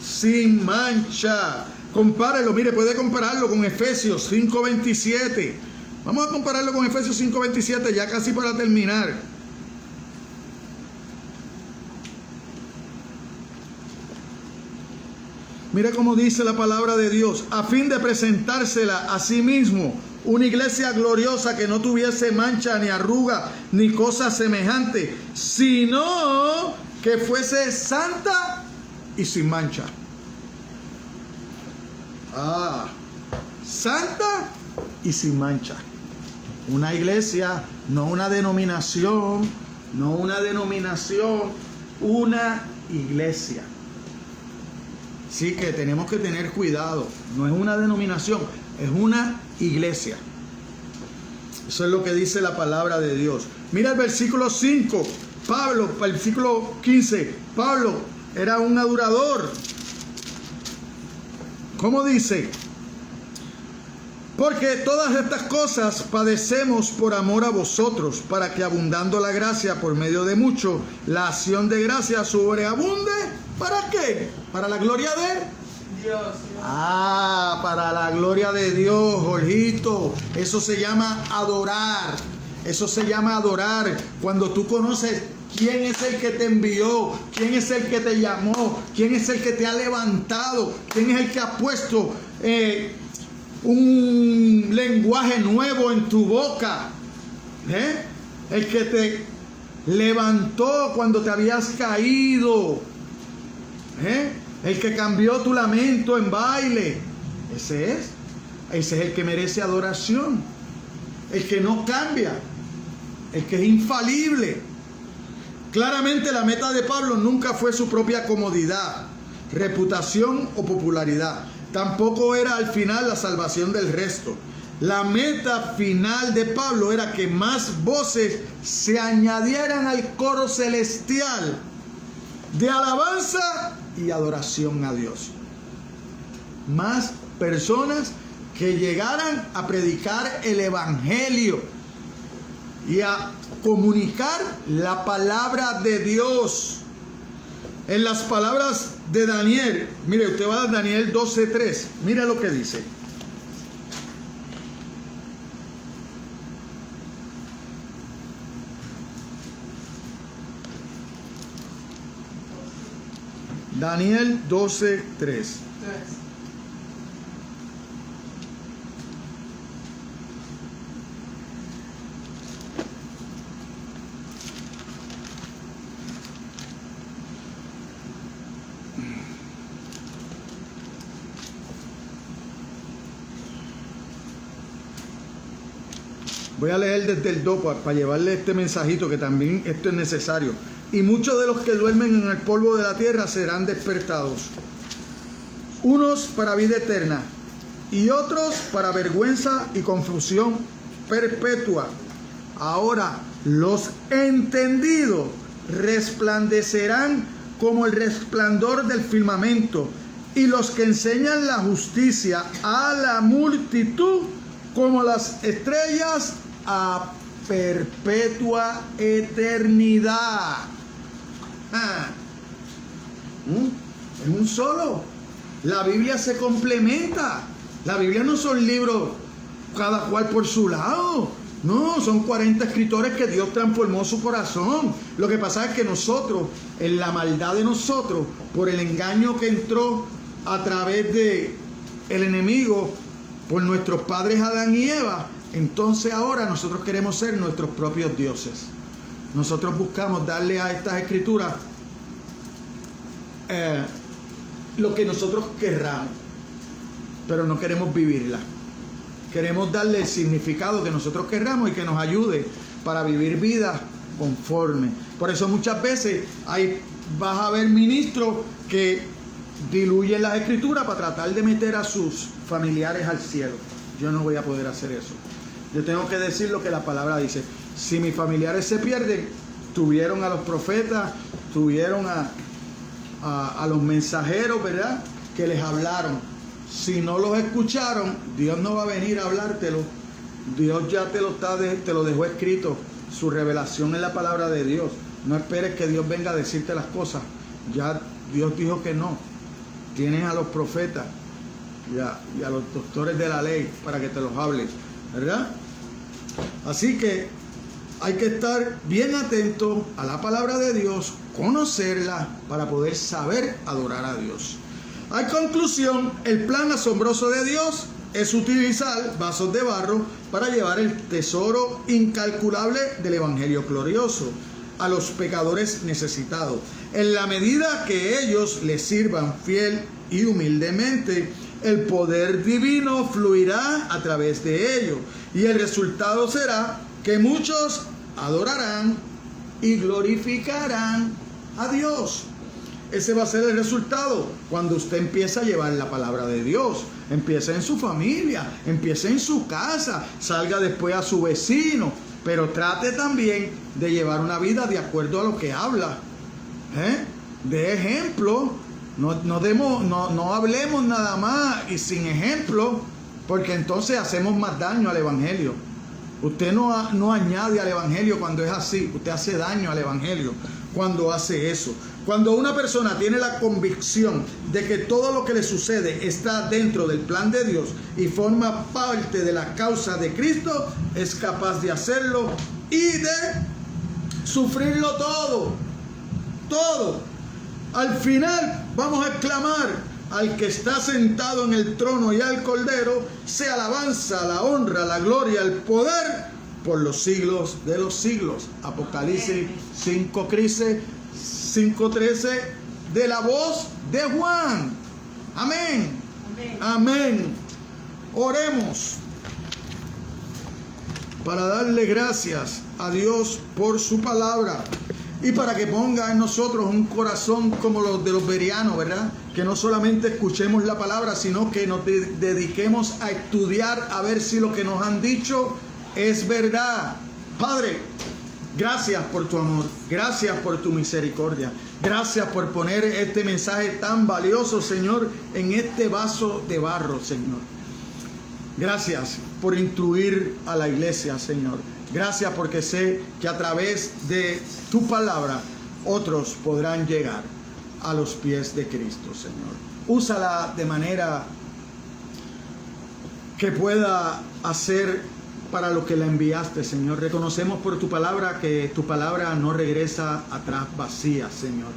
Sin mancha. Compárelo, mire, puede compararlo con Efesios 5:27. Vamos a compararlo con Efesios 5:27, ya casi para terminar. Mira cómo dice la palabra de Dios: a fin de presentársela a sí mismo, una iglesia gloriosa que no tuviese mancha ni arruga ni cosa semejante, sino que fuese santa y sin mancha. Santa y sin mancha. Una iglesia, no una denominación, no una denominación, una iglesia. Sí que tenemos que tener cuidado. No es una denominación, es una iglesia. Eso es lo que dice la palabra de Dios. Mira el versículo 5. Pablo, el versículo 15. Pablo era un adorador. ¿Cómo dice? Porque todas estas cosas padecemos por amor a vosotros, para que abundando la gracia por medio de mucho, la acción de gracia sobreabunde. ¿Para qué? Para la gloria de Dios. Para la gloria de Dios, Jorgito. Eso se llama adorar. Eso se llama adorar. Cuando tú conoces quién es el que te envió, quién es el que te llamó, quién es el que te ha levantado, quién es el que ha puesto un lenguaje nuevo en tu boca, el que te levantó cuando te habías caído, el que cambió tu lamento en baile. Ese es el que merece adoración, el que no cambia, el que es infalible. Claramente la meta de Pablo nunca fue su propia comodidad, reputación o popularidad. Tampoco era al final la salvación del resto. La meta final de Pablo era que más voces se añadieran al coro celestial de alabanza y adoración a Dios. Más personas que llegaran a predicar el evangelio y a comunicar la palabra de Dios. En las palabras de Daniel, mire, usted va a Daniel 12:3, mire lo que dice. Daniel 12:3. Voy a leer desde el 2 para llevarle este mensajito, que también esto es necesario. Y muchos de los que duermen en el polvo de la tierra serán despertados. Unos para vida eterna y otros para vergüenza y confusión perpetua. Ahora los entendidos resplandecerán como el resplandor del firmamento, y los que enseñan la justicia a la multitud como las estrellas a perpetua eternidad. Es un solo. La Biblia se complementa. La Biblia no son libros cada cual por su lado. No, son 40 escritores que Dios transformó su corazón. Lo que pasa es que nosotros, en la maldad de nosotros, por el engaño que entró a través de el enemigo, por nuestros padres Adán y Eva, entonces ahora nosotros queremos ser nuestros propios dioses. Nosotros buscamos darle a estas escrituras lo que nosotros querramos, pero no queremos vivirla. Queremos darle el significado que nosotros querramos y que nos ayude para vivir vidas conforme. Por eso muchas veces vas a ver ministros que diluyen las escrituras para tratar de meter a sus familiares al cielo. Yo no voy a poder hacer eso. Yo tengo que decir lo que la palabra dice. Si mis familiares se pierden, tuvieron a los profetas, tuvieron a los mensajeros, ¿verdad?, que les hablaron. Si no los escucharon, Dios no va a venir a hablártelo. Dios ya te lo dejó escrito. Su revelación es la palabra de Dios. No esperes que Dios venga a decirte las cosas. Ya Dios dijo que no. Tienes a los profetas y a los doctores de la ley para que te los hables, ¿verdad? Así que hay que estar bien atento a la palabra de Dios, conocerla para poder saber adorar a Dios. En conclusión, el plan asombroso de Dios es utilizar vasos de barro para llevar el tesoro incalculable del Evangelio glorioso a los pecadores necesitados. En la medida que ellos les sirvan fiel y humildemente, el poder divino fluirá a través de ellos y el resultado será que muchos adorarán y glorificarán a Dios. Ese va a ser el resultado cuando usted empieza a llevar la palabra de Dios. Empieza en su familia, empieza en su casa, salga después a su vecino, pero trate también de llevar una vida de acuerdo a lo que habla. De ejemplo, no hablemos nada más y sin ejemplo, porque entonces hacemos más daño al Evangelio. Usted no añade al Evangelio cuando es así, usted hace daño al Evangelio cuando hace eso. Cuando una persona tiene la convicción de que todo lo que le sucede está dentro del plan de Dios y forma parte de la causa de Cristo, es capaz de hacerlo y de sufrirlo todo. Al final vamos a exclamar al que está sentado en el trono y al Cordero, sea alabanza, la honra, la gloria, el poder por los siglos de los siglos. Apocalipsis 5:13 de la voz de Juan. Amén. Amén. Oremos para darle gracias a Dios por su palabra y para que ponga en nosotros un corazón como los de los bereanos, ¿verdad? Que no solamente escuchemos la palabra, sino que nos dediquemos a estudiar a ver si lo que nos han dicho es verdad. Padre, gracias por tu amor, gracias por tu misericordia, gracias por poner este mensaje tan valioso, Señor, en este vaso de barro, Señor. Gracias por instruir a la iglesia, Señor. Gracias porque sé que a través de tu palabra otros podrán llegar a los pies de Cristo, Señor. Úsala de manera que pueda hacer para lo que la enviaste, Señor. Reconocemos por tu palabra que tu palabra no regresa atrás vacía, Señor.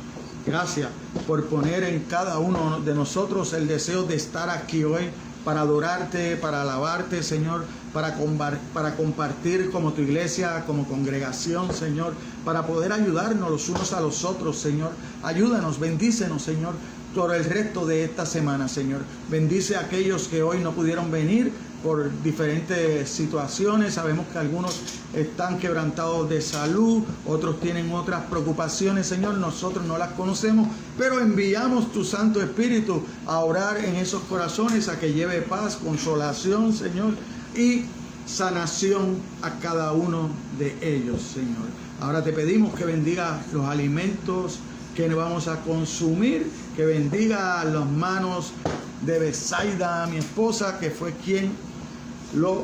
Gracias por poner en cada uno de nosotros el deseo de estar aquí hoy para adorarte, para alabarte, Señor, para compartir como tu iglesia, como congregación, Señor, para poder ayudarnos los unos a los otros, Señor. Ayúdanos, bendícenos, Señor, por el resto de esta semana, Señor. Bendice a aquellos que hoy no pudieron venir por diferentes situaciones. Sabemos que algunos están quebrantados de salud, otros tienen otras preocupaciones, Señor. Nosotros no las conocemos, pero enviamos tu Santo Espíritu a orar en esos corazones, a que lleve paz, consolación, Señor, y sanación a cada uno de ellos, Señor. Ahora te pedimos que bendiga los alimentos que vamos a consumir, que bendiga las manos de Besaida, mi esposa, que fue quien lo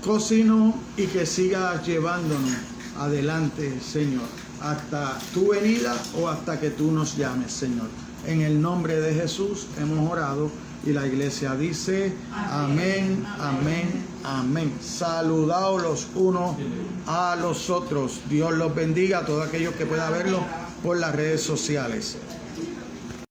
cocinó, y que siga llevándonos adelante, Señor, hasta tu venida o hasta que tú nos llames, Señor. En el nombre de Jesús hemos orado y la iglesia dice amén, amén, amén. Saludaos los unos a los otros. Dios los bendiga a todos aquellos que puedan verlo por las redes sociales.